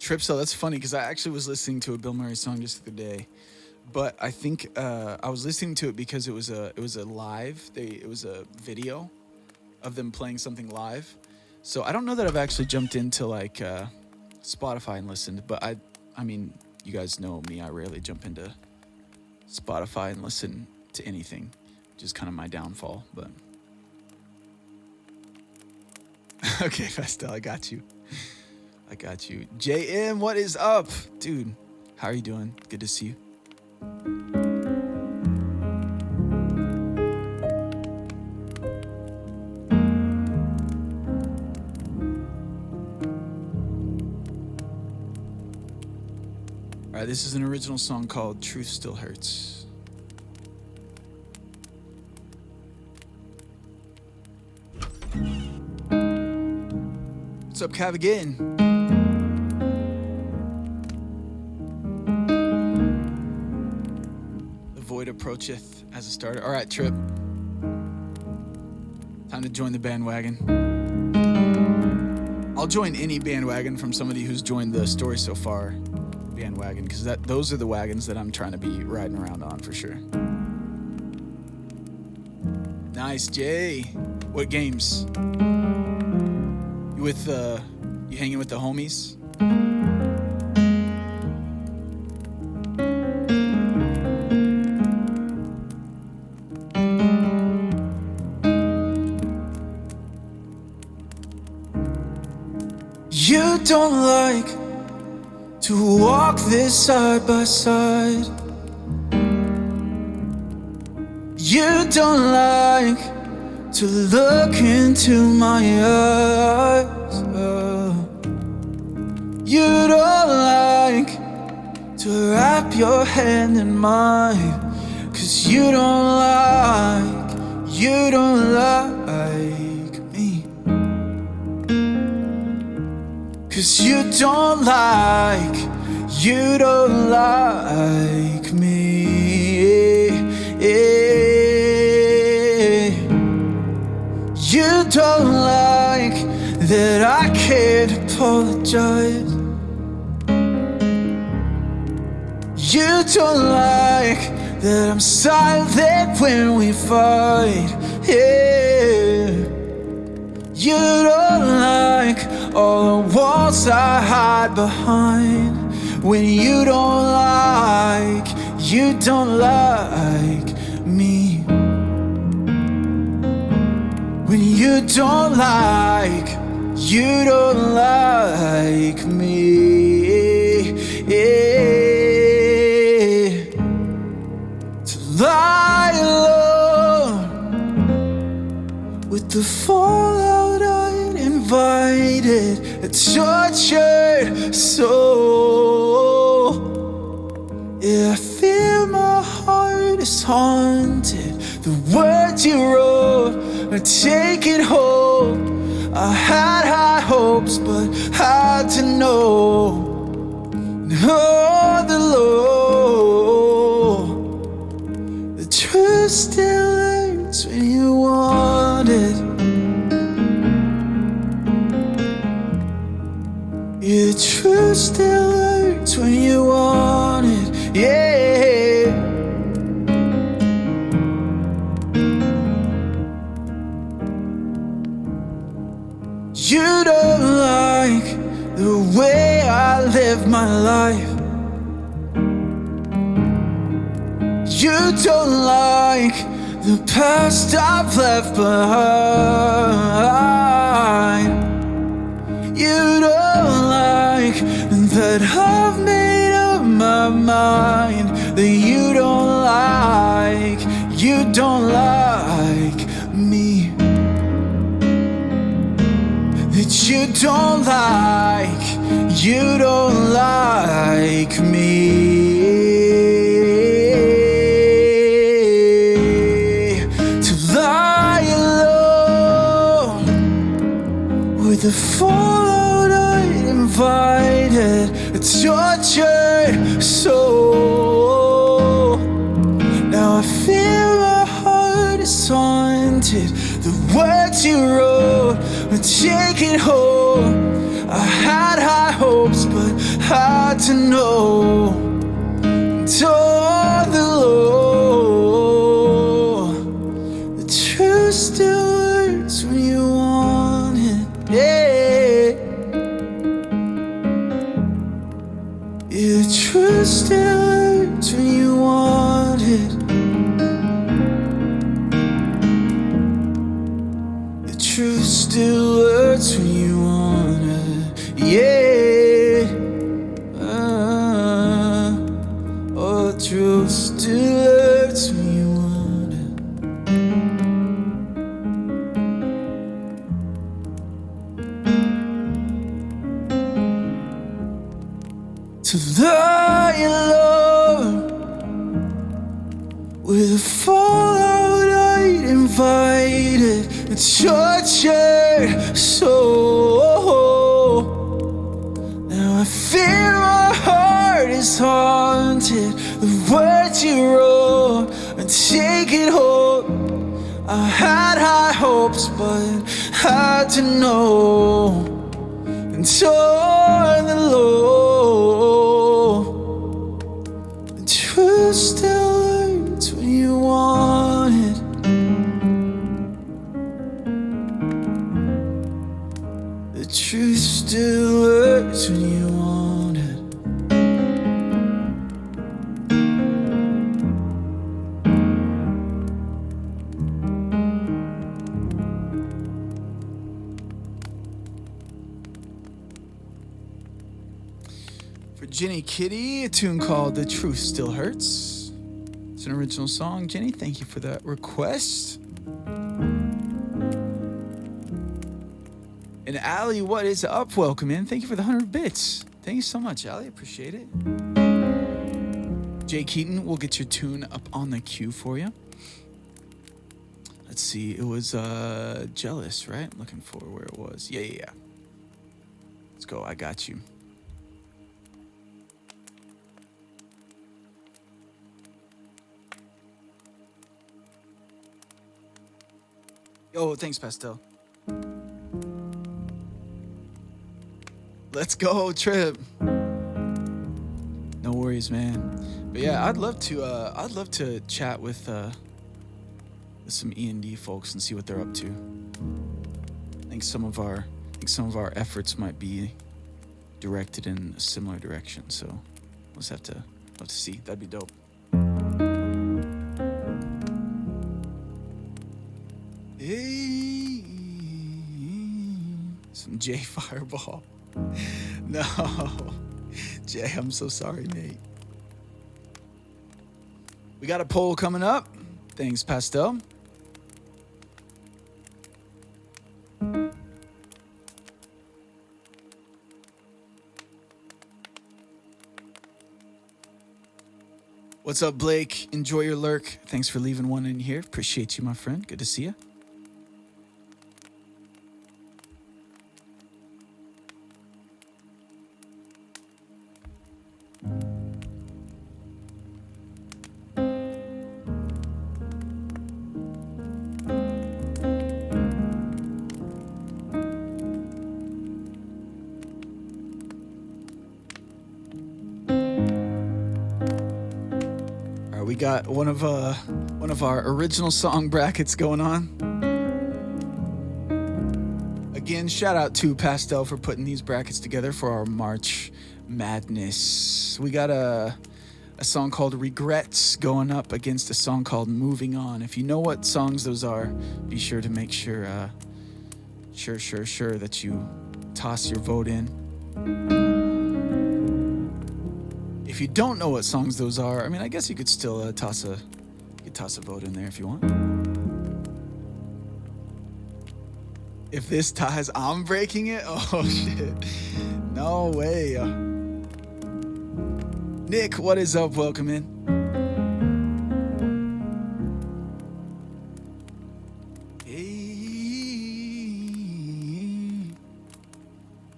Tripso, that's funny because I actually was listening to a Bill Murray song just the other day, but I think I was listening to it because it was a live. It was a video of them playing something live. So I don't know that I've actually jumped into like Spotify and listened, but I mean, you guys know me. I rarely jump into Spotify and listen to anything, which is kind of my downfall. But okay, Pastel, I got you. I got you. JM, what is up? Dude, how are you doing? Good to see you. All right, this is an original song called Truth Still Hurts. What's up, Cav again? Approacheth as a starter. All right, Trip. Time to join the bandwagon. I'll join any bandwagon from somebody who's joined the Story So Far bandwagon, because those are the wagons that I'm trying to be riding around on for sure. Nice, Jay. What games? You hanging with the homies? You don't like to walk this side by side. You don't like to look into my eyes. You don't like to wrap your hand in mine. 'Cause you don't like me. 'Cause you don't like me. You don't like that I can't apologize. You don't like that I'm silent when we fight, yeah. You don't like all the walls I hide behind. When you don't like me. When you don't like me, yeah. To lie alone with the fallout I'd invited, a tortured soul. Yeah, I feel my heart is haunted. The words you wrote are taking hold. I had high hopes, but had to know the Lord. The truth still hurts when you want it. Yeah, the truth still hurts when you want it, yeah. You don't like the way I live my life. You don't like the past I've left behind. You don't like that I've made up my mind. That you don't like me. That you don't like me. To lie alone with the fallout I invited, a tortured soul. Now I feel my heart is haunted. The words you wrote are taking hold. I had high hopes, but had to know the Lord. The truth still hurts when you want it, yeah. Yeah, the truth still hurts when you want it. The truth still hurts when you want it, yeah. Oh, the truth still hurts when you want it. To lie alone with a fallout I'd invited, a tortured soul. Now I fear my heart is haunted. The words you wrote are taking hold. I had high hopes, but had to know and toward the Lord. The truth still hurts when you want it. The truth still hurts when you want it. For Jenny Kitty, a tune called The Truth Still Hurts. It's an original song. Jenny, thank you for that request. And Allie, what is up? Welcome in. Thank you for the 100 bits. Thank you so much, Allie. Appreciate it. Jay Keaton, we'll get your tune up on the queue for you. Let's see. It was Jealous, right? I'm looking for where it was. Yeah. Let's go. I got you. Yo, thanks, Pastel. Let's go, Trip. No worries, man. But yeah, I'd love to chat with some E&D folks and see what they're up to. I think some of our efforts might be directed in a similar direction. So we'll just have to see. That'd be dope. Hey, some J Fireball. No, Jay, I'm so sorry, mate. We got a poll coming up. Thanks, Pastel. What's up, Blake? Enjoy your lurk. Thanks for leaving one in here. Appreciate you, my friend. Good to see you. We got one of our original song brackets going on. Again, shout out to Pastel for putting these brackets together for our March Madness. We got a song called Regrets going up against a song called Moving On. If you know what songs those are, be sure to make sure that you toss your vote in. If you don't know what songs those are, I mean, I guess you could still toss a vote in there if you want. If this ties, I'm breaking it? Oh, shit. No way. Nick, what is up? Welcome in.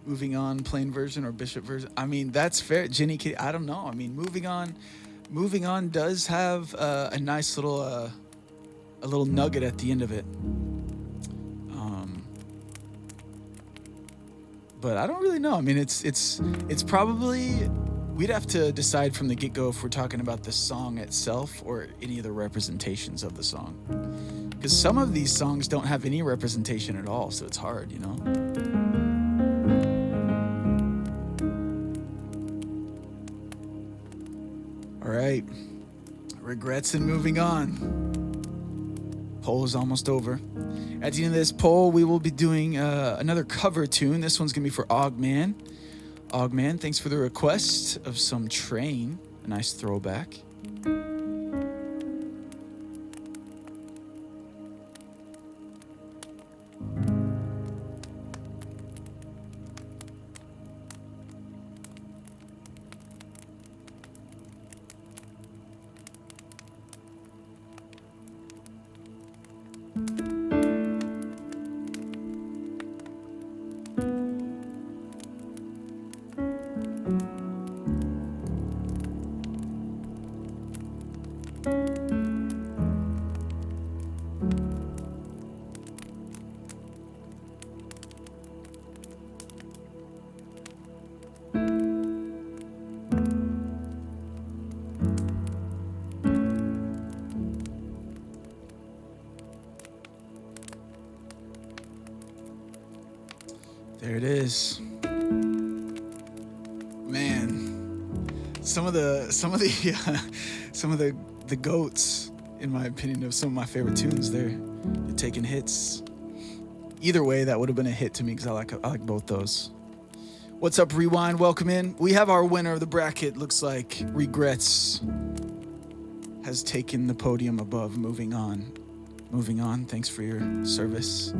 Moving On, plain version or Bishop version? I mean, that's fair. Jenny, I don't know. I mean, Moving On does have a nice little a little nugget at the end of it. But I don't really know. I mean, it's probably, we'd have to decide from the get-go if we're talking about the song itself or any of the representations of the song. Because some of these songs don't have any representation at all, so it's hard, you know? All right, Regrets and Moving On. Poll is almost over. At the end of this poll, we will be doing another cover tune. This one's gonna be for Ogman. Ogman, thanks for the request of some Train. A nice throwback. There it is. Man, some of the goats, in my opinion, of some of my favorite tunes. They're taking hits. Either way, that would have been a hit to me because I like both those. What's up, Rewind? Welcome in. We have our winner of the bracket. Looks like Regrets has taken the podium above Moving On. Moving On. Thanks for your service.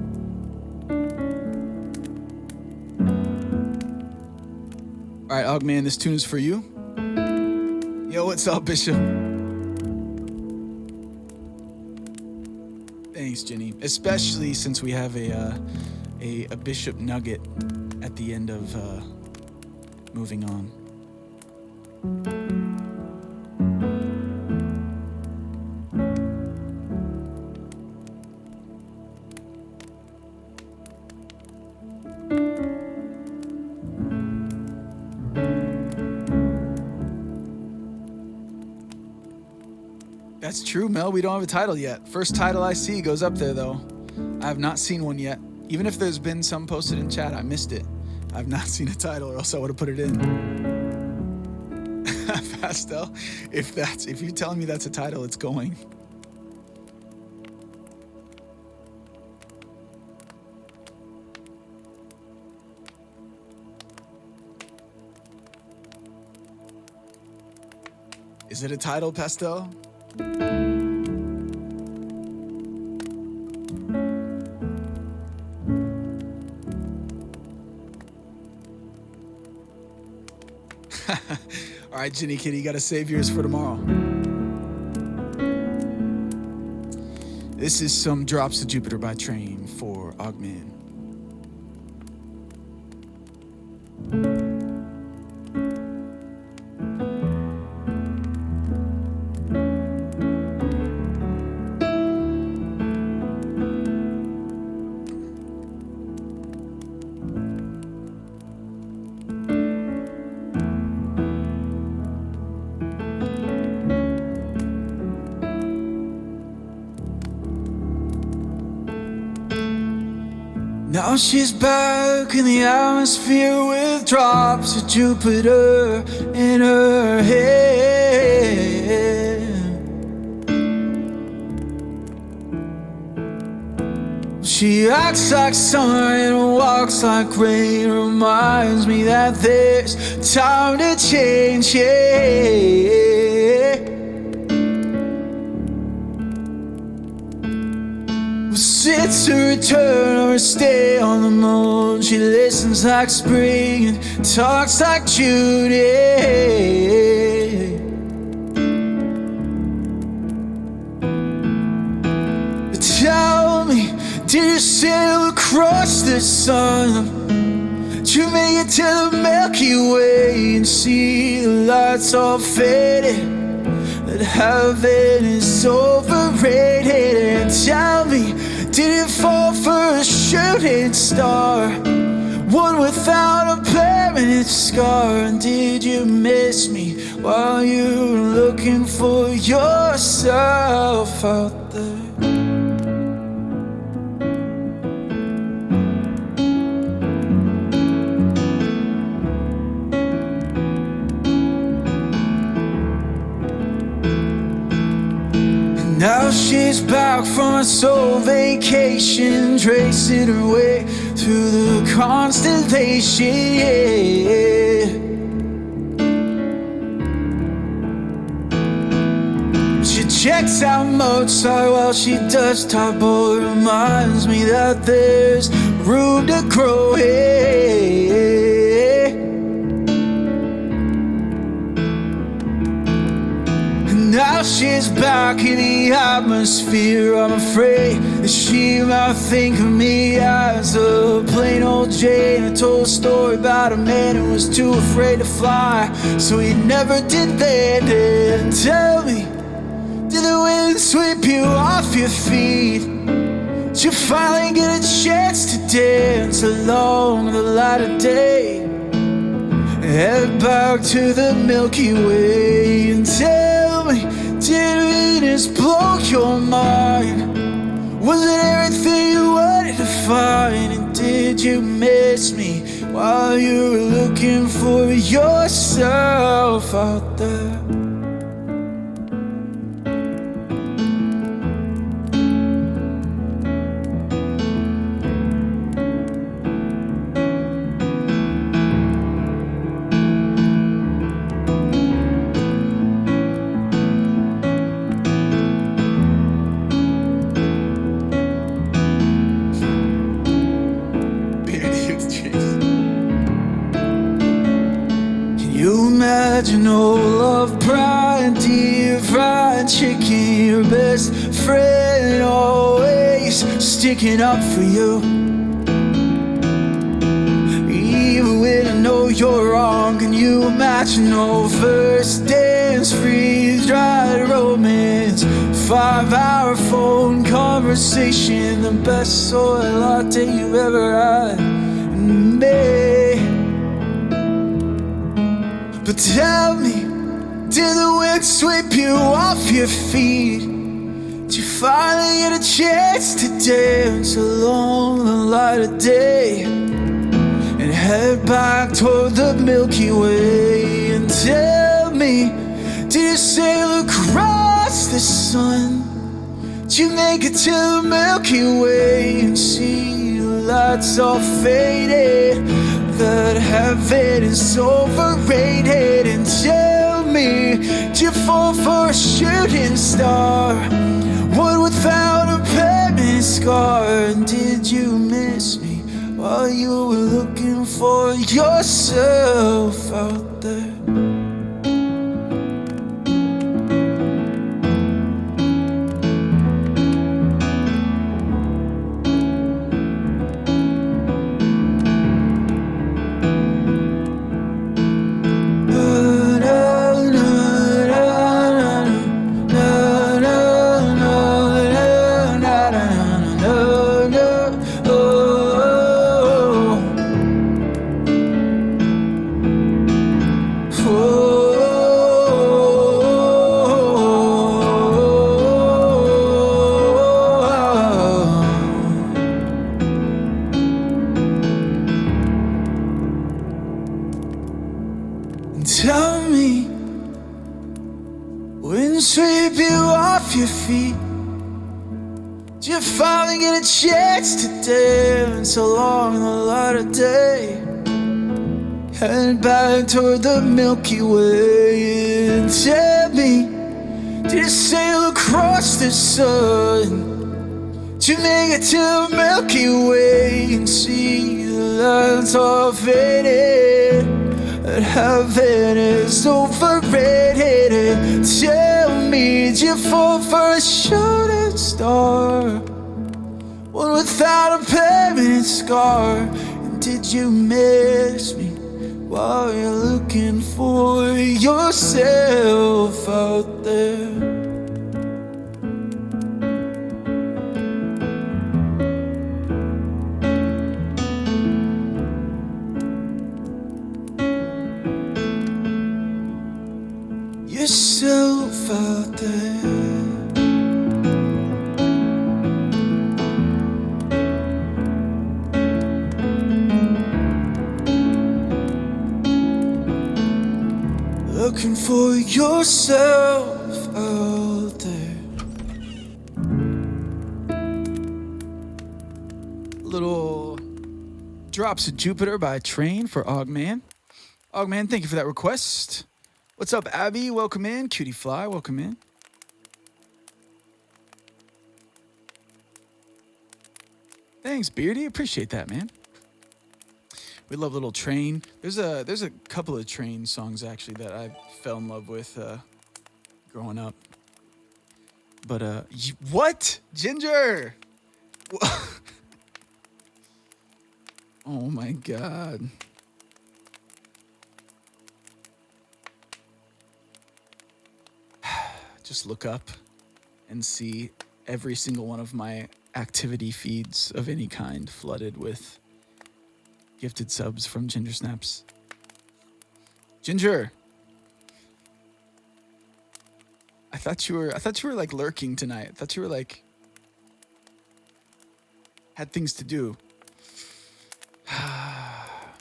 All right, Ogman, this tune is for you. Yo, what's up, Bishop? Thanks, Jenny. Especially since we have a Bishop nugget at the end of Moving On. That's true, Mel. We don't have a title yet. First title I see goes up there, though. I have not seen one yet. Even if there's been some posted in chat, I missed it. I've not seen a title, or else I would have put it in. Pastel, if you're telling me that's a title, it's going. Is it a title, Pastel? All right, Ginny Kitty, you gotta save yours for tomorrow. This is some Drops to Jupiter by Train for Augmin. Now she's back in the atmosphere with drops of Jupiter in her head. She acts like summer and walks like rain. Reminds me that there's time to change, yeah. It's a return or a stay on the moon. She listens like spring and talks like Judy. Tell me, did you sail across the sun? Did you make it to the Milky Way and see the lights all faded? That heaven is overrated. And tell me, did you fall for a shooting star? One without a permanent scar? And did you miss me while you were looking for yourself out there? Now she's back from a soul vacation, tracing her way through the constellation, yeah. She checks out Mozart while she does Taboy. Reminds me that there's room to grow, yeah. Now she's back in the atmosphere. I'm afraid that she might think of me as a plain old Jane. I told a story about a man who was too afraid to fly, so he never did land it. And tell me, did the wind sweep you off your feet? Did you finally get a chance to dance along the light of day? Head back to the Milky Way and tell me, did Venus blow your mind? Was it everything you wanted to find? And did you miss me while you were looking for yourself out there? Imagine all of pride, dear fried chicken, your best friend always sticking up for you. Even when I know you're wrong, can you imagine no first dance, freeze-dried romance, 5-hour phone conversation, the best soy latte you've ever had, and me. But tell me, did the wind would sweep you off your feet. Did you finally get a chance to dance along the light of day and head back toward the Milky Way? And tell me, did you sail across the sun? Did you make it to the Milky Way and see the lights all faded? That heaven is overrated. And tell me, did you fall for a shooting star? One without a permanent scar? And did you miss me while you were looking for yourself out there? Tell me, when sweep you off your feet, did you finally get a chance to dance along the light of day? Head back toward the Milky Way. And tell me, did you sail across the sun? Did you make it to the Milky Way and see the lights all faded? That heaven is overrated. And tell me, did you fall for a shooting star? One without a permanent scar? And did you miss me while you're looking for yourself out there? Yourself out there. Looking for yourself out there. Little Drops of Jupiter by Train for Ogman. Ogman, thank you for that request. What's up, Abby? Welcome in. Cutie Fly, welcome in. Thanks, Beardy. Appreciate that, man. We love Little Train. There's a couple of Train songs actually that I fell in love with growing up. But what? Ginger? Oh my God. Just look up and see every single one of my activity feeds of any kind flooded with gifted subs from Ginger Snaps. Ginger, I thought you were like lurking tonight. I thought you were like had things to do.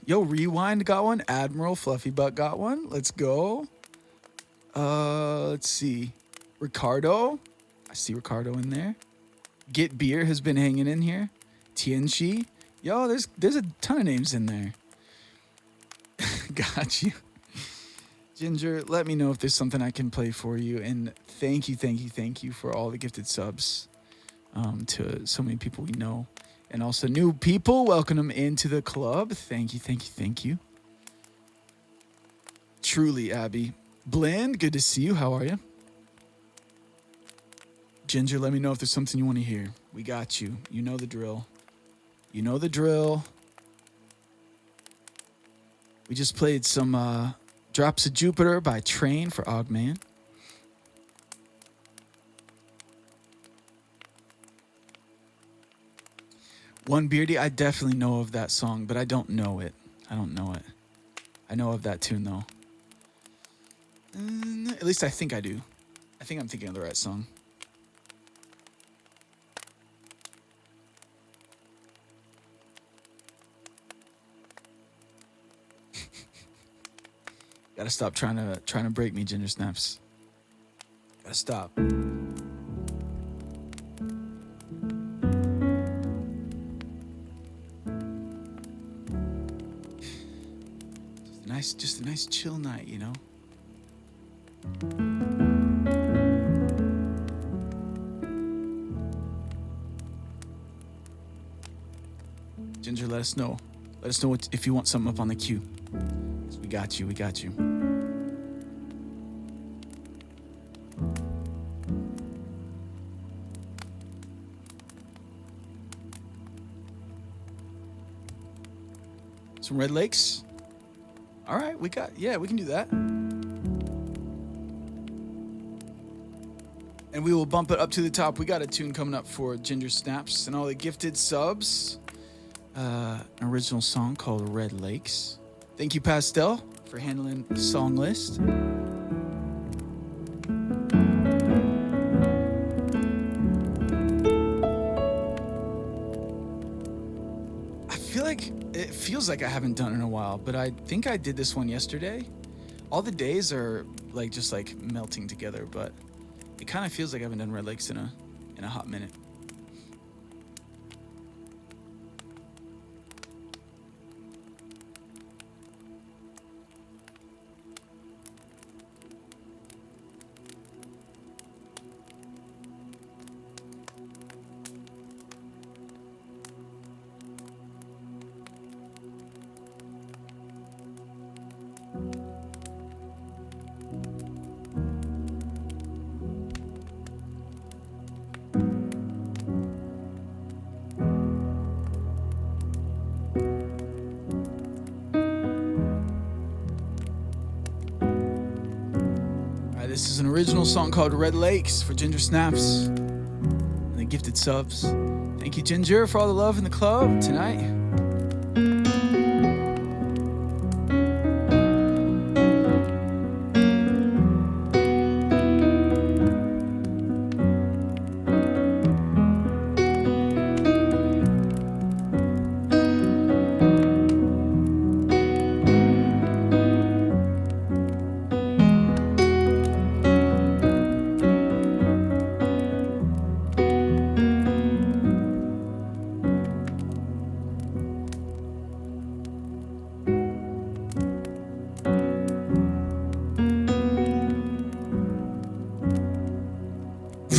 Yo, Rewind got one. Admiral Fluffy Butt got one. Let's go. Let's see. Ricardo. I see Ricardo in there. Get Beer has been hanging in here. Tianchi. Yo, there's a ton of names in there. Got you. Ginger, let me know if there's something I can play for you. And thank you for all the gifted subs to so many people we know. And also new people, welcome them into the club. Thank you. Truly, Abby. Blend, good to see you. How are you? Ginger, let me know if there's something you want to hear. We got you. You know the drill. We just played some Drops of Jupiter by Train for Ogman. One Beardy, I definitely know of that song, but I don't know it. I know of that tune, though. At least I think I do. I think I'm thinking of the right song. Gotta stop trying to break me, Ginger Snaps. Gotta stop. Just a nice chill night, you know? Ginger, let us know. Let us know if you want something up on the queue. We got you, we got you. Some Red Lakes? All right, we can do that. And we will bump it up to the top. We got a tune coming up for Ginger Snaps and all the gifted subs. An original song called Red Lakes. Thank you, Pastel, for handling the song list. It feels like I haven't done it in a while, but I think I did this one yesterday. All the days are just melting together, but it kind of feels like I haven't done Red Lakes in a hot minute. This is an original song called Red Lakes for Ginger Snaps and the gifted subs. Thank you, Ginger, for all the love in the club tonight.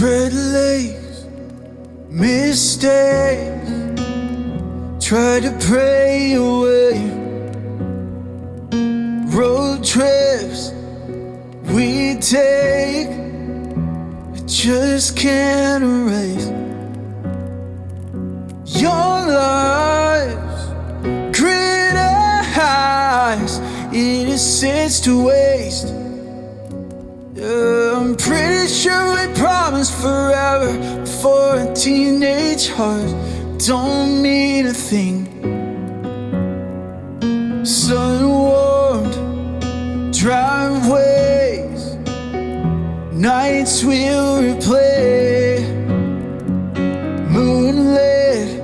Red Lakes, mistakes, try to pray away. Road trips we take, I just can't erase. Your lives, grit eyes, it is sense to waste. I'm pretty sure we promised forever before a teenage heart don't mean a thing. Sun-warmed driveways, nights we'll replay. Moonlit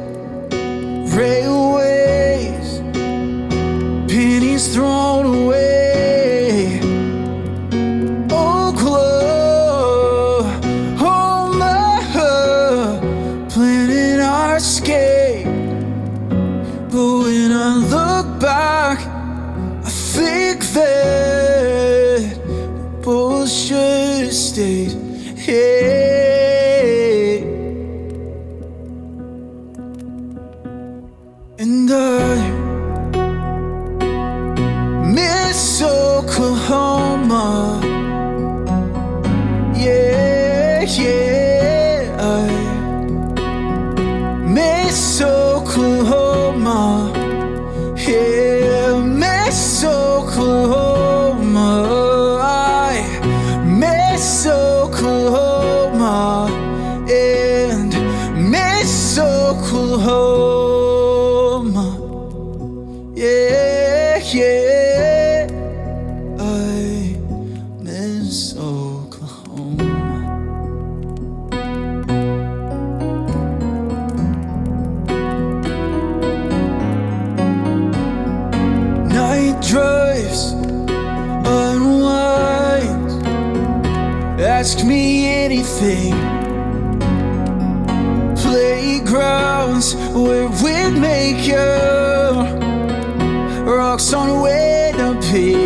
railways, pennies thrown away. Escape, but when I look back, I think that we both should have stayed. Hey. And I miss Oklahoma. Yeah, yeah, I miss Oklahoma, yeah, miss Oklahoma, I miss Oklahoma, and miss Oklahoma, yeah, yeah, I miss ask me anything. Playgrounds where we'd make you, rocks on window panes.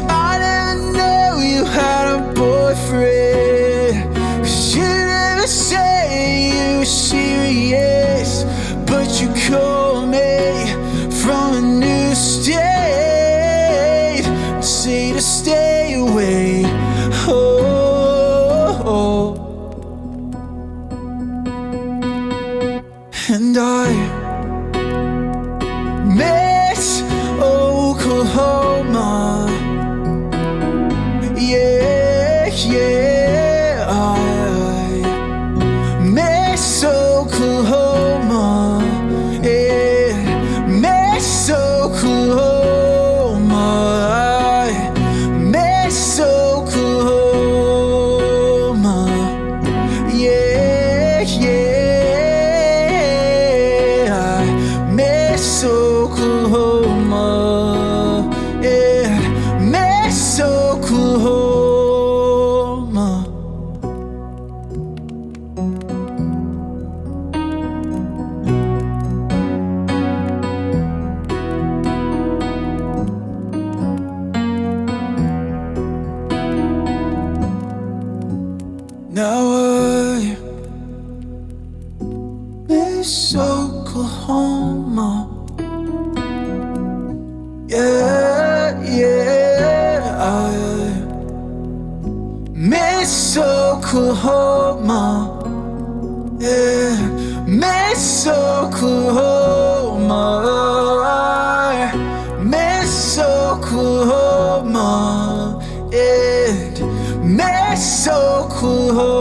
I didn't know you had a boyfriend, 'cause you never say you were serious, but you call me from a new state, say to stay away. Oh. And I miss Oklahoma. Yeah, yeah, I miss Oklahoma. Yeah, miss Oklahoma. I miss Oklahoma. Yeah, yeah, I miss Oklahoma. Yeah, miss Oklahoma. Now I miss Oklahoma. Yeah, yeah, I miss Oklahoma. Yeah, miss Oklahoma. I miss Oklahoma. And miss Oklahoma.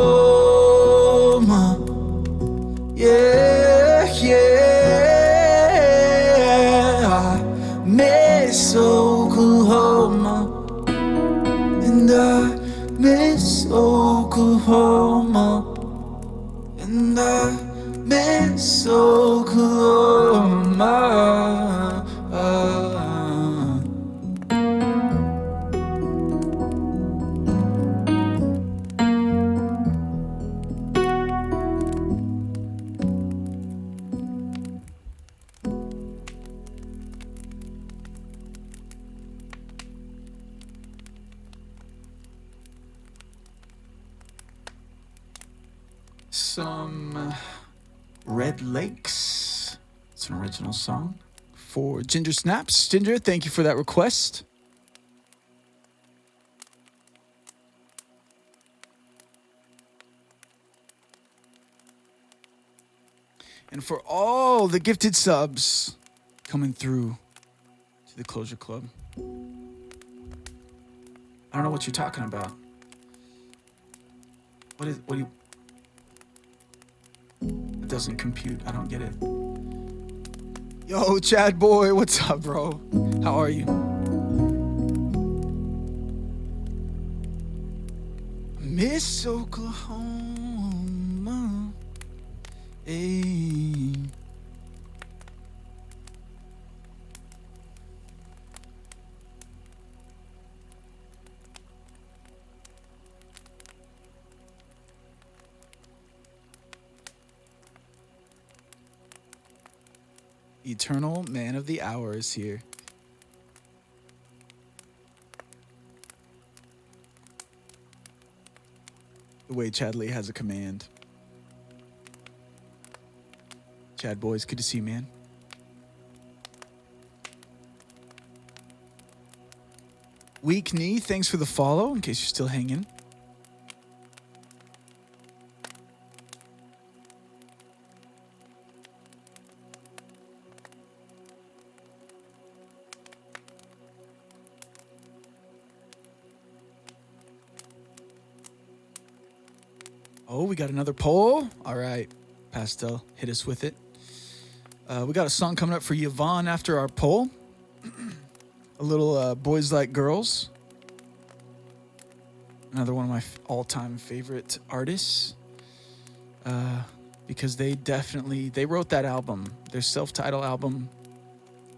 Yeah, yeah, I miss Oklahoma. And I miss Oklahoma. And I miss Oklahoma. Some Red Lakes. It's an original song for Ginger Snaps. Ginger, thank you for that request. And for all the gifted subs coming through to the Closure Club. I don't know what you're talking about. What do you... It doesn't compute. I don't get it. Yo, Chad boy, what's up, bro? How are you? Miss Oklahoma. Hey. Eternal Man of the Hour is here. The way Chad Lee has a command. Chad boys, good to see you, man. Weak Knee, thanks for the follow, in case you're still hanging. Oh, we got another poll. All right, Pastel, hit us with it. We got a song coming up for Yvonne after our poll. A little Boys Like Girls. Another one of my all-time favorite artists. Because they wrote that album. Their self-titled album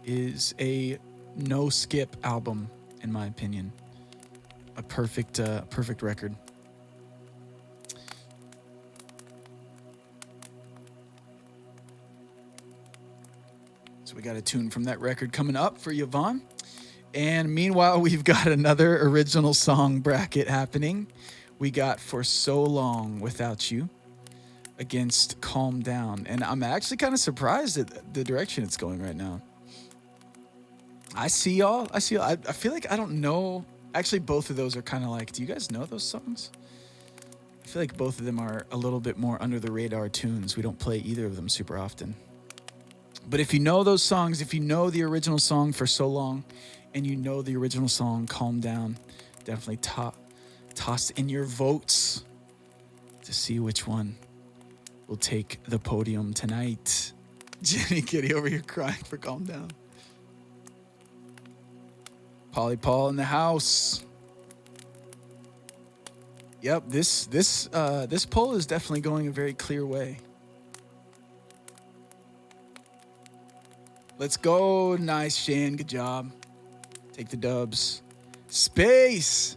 is a no-skip album, in my opinion. A perfect record. So we got a tune from that record coming up for Yvonne. And meanwhile, we've got another original song bracket happening. We got For So Long Without You against Calm Down. And I'm actually kind of surprised at the direction it's going right now. I see y'all. I feel like I don't know. Actually, both of those are kind of like, do you guys know those songs? I feel like both of them are a little bit more under the radar tunes. We don't play either of them super often. But if you know those songs, if you know the original song For So Long, and you know the original song Calm Down, definitely toss in your votes to see which one will take the podium tonight. Jenny Kitty over here crying for Calm Down. Polly Paul in the house. Yep, this poll is definitely going a very clear way. Let's go. Nice, Shane. Good job. Take the dubs. Space.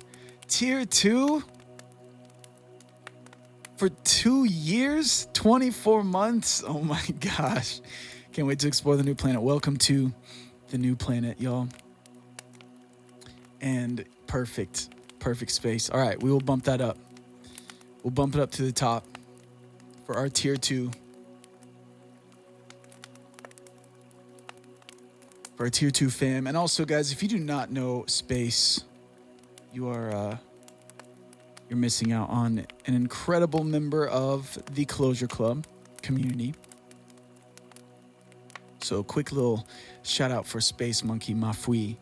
Tier 2. For 2 years, 24 months. Oh my gosh. Can't wait to explore the new planet. Welcome to the new planet, y'all. And perfect space. All right, we will bump that up. We'll bump it up to the top for our tier 2. For our tier 2 fam. And also, guys, if you do not know Space, you're missing out on an incredible member of the Closure Club community. So quick little shout out for Space Monkey Mafui,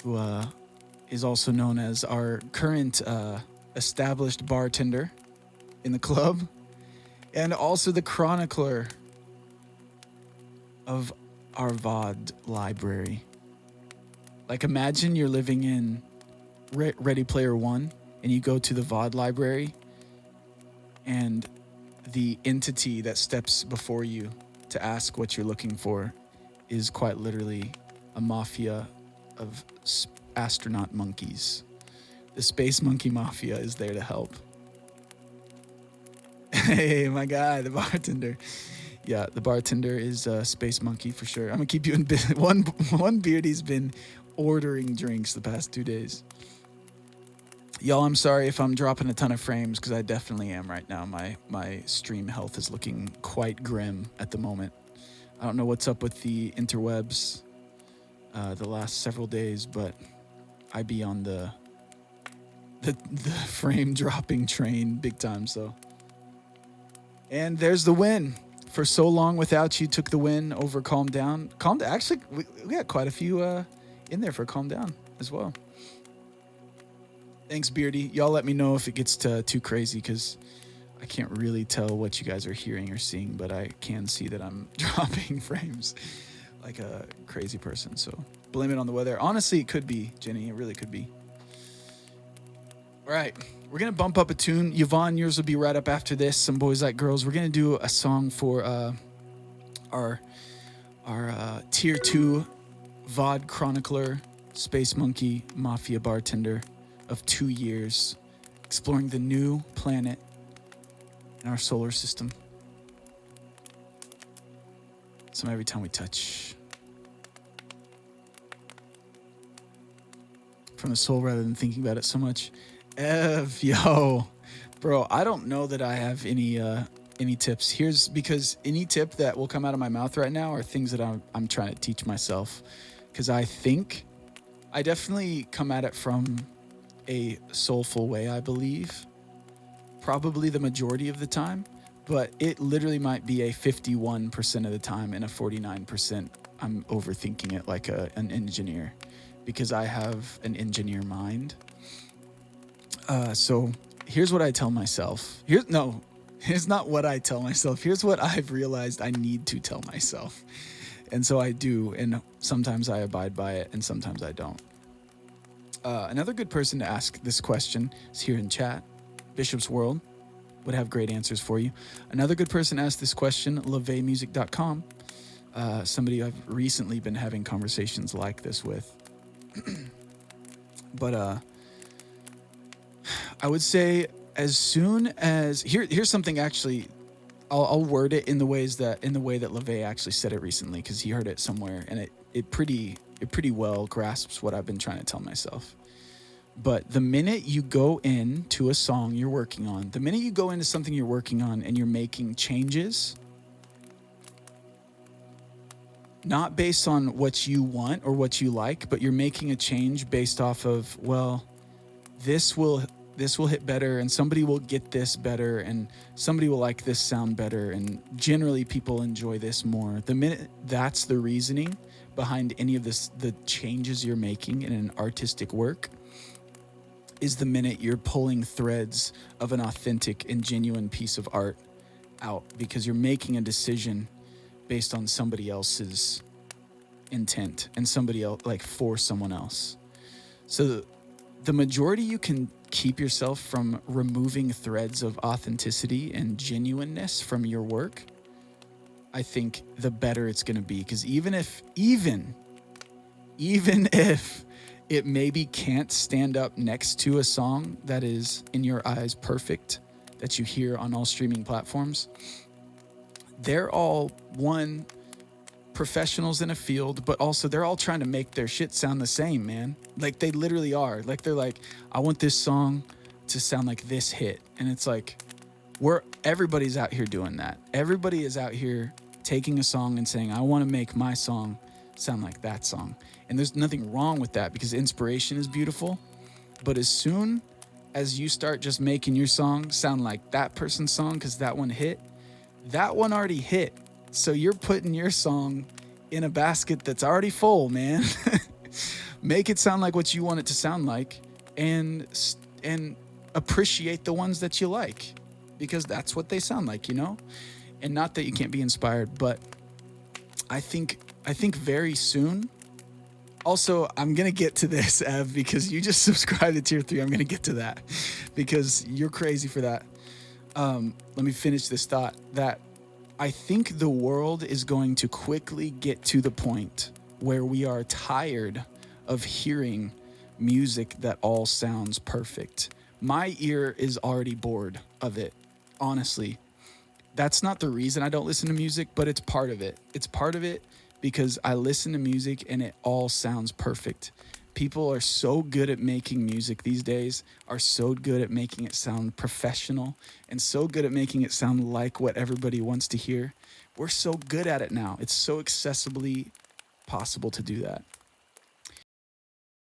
who is also known as our current established bartender in the club, and also the chronicler of our VOD library. Like, imagine you're living in Ready Player One and you go to the VOD library, and the entity that steps before you to ask what you're looking for is quite literally a mafia of astronaut monkeys. The Space Monkey Mafia is there to help. Hey, my guy, the bartender. Yeah, the bartender is Space Monkey for sure. I'm gonna keep you in one beardy's been ordering drinks the past 2 days. Y'all, I'm sorry if I'm dropping a ton of frames, because I definitely am right now. My stream health is looking quite grim at the moment. I don't know what's up with the interwebs the last several days, but I be on the frame dropping train big time. So, and there's the win. For So Long Without You took the win over Calm Down. Actually, we got quite a few in there for Calm Down as well. Thanks, Beardy. Y'all let me know if it gets too crazy, because I can't really tell what you guys are hearing or seeing, but I can see that I'm dropping frames like a crazy person. So blame it on the weather. Honestly, it could be, Jenny. It really could be. All right. We're going to bump up a tune. Yvonne, yours will be right up after this. Some Boys Like Girls. We're going to do a song for our tier 2 VOD chronicler, Space Monkey Mafia bartender of 2 years, exploring the new planet in our solar system. Some Every Time We Touch. From the soul rather than thinking about it so much. Ev, yo, bro, I don't know that I have any tips. Here's because any tip that will come out of my mouth right now are things that I'm trying to teach myself, because I think I definitely come at it from a soulful way, I believe, probably the majority of the time, but it literally might be a 51% of the time, and a 49% I'm overthinking it like an engineer, because I have an engineer mind. So here's what I tell myself. Here's not what I tell myself. Here's what I've realized I need to tell myself. And so I do, and sometimes I abide by it, and sometimes I don't. Another good person to ask this question is here in chat. Bishop's World would have great answers for you. Another good person to ask this question, LeVaymusic.com. Somebody I've recently been having conversations like this with. But I would say as soon as here's something actually. I'll word it in the way that LeVay actually said it recently because he heard it somewhere and it pretty well grasps what I've been trying to tell myself. But the minute you go into a song you're working on, the minute you go into something you're working on and you're making changes, not based on what you want or what you like, but you're making a change based off of, well, this will hit better and somebody will get this better and somebody will like this sound better and generally people enjoy this more. The minute that's the reasoning behind any of this, the changes you're making in an artistic work, is the minute you're pulling threads of an authentic and genuine piece of art out because you're making a decision based on somebody else's intent and somebody else, like for someone else. So the majority you can keep yourself from removing threads of authenticity and genuineness from your work, I think the better it's going to be. Because even if it maybe can't stand up next to a song that is in your eyes perfect that you hear on all streaming platforms, they're all professionals in a field, but also they're all trying to make their shit sound the same, man. Like they literally are. Like they're like, I want this song to sound like this hit. And it's like, everybody's out here doing that. Everybody is out here taking a song and saying, I want to make my song sound like that song. And there's nothing wrong with that because inspiration is beautiful. But as soon as you start just making your song sound like that person's song because that one hit, that one already hit. So you're putting your song in a basket that's already full, man. Make it sound like what you want it to sound like and appreciate the ones that you like because that's what they sound like, you know? And not that you can't be inspired, but I think very soon. Also, I'm going to get to this, Ev, because you just subscribed to Tier 3. I'm going to get to that because you're crazy for that. Let me finish this thought that I think the world is going to quickly get to the point where we are tired of hearing music that all sounds perfect. My ear is already bored of it, honestly. That's not the reason I don't listen to music, but it's part of it. It's part of it because I listen to music and it all sounds perfect. People are so good at making music these days, are so good at making it sound professional and so good at making it sound like what everybody wants to hear. We're so good at it now. It's so accessibly possible to do that.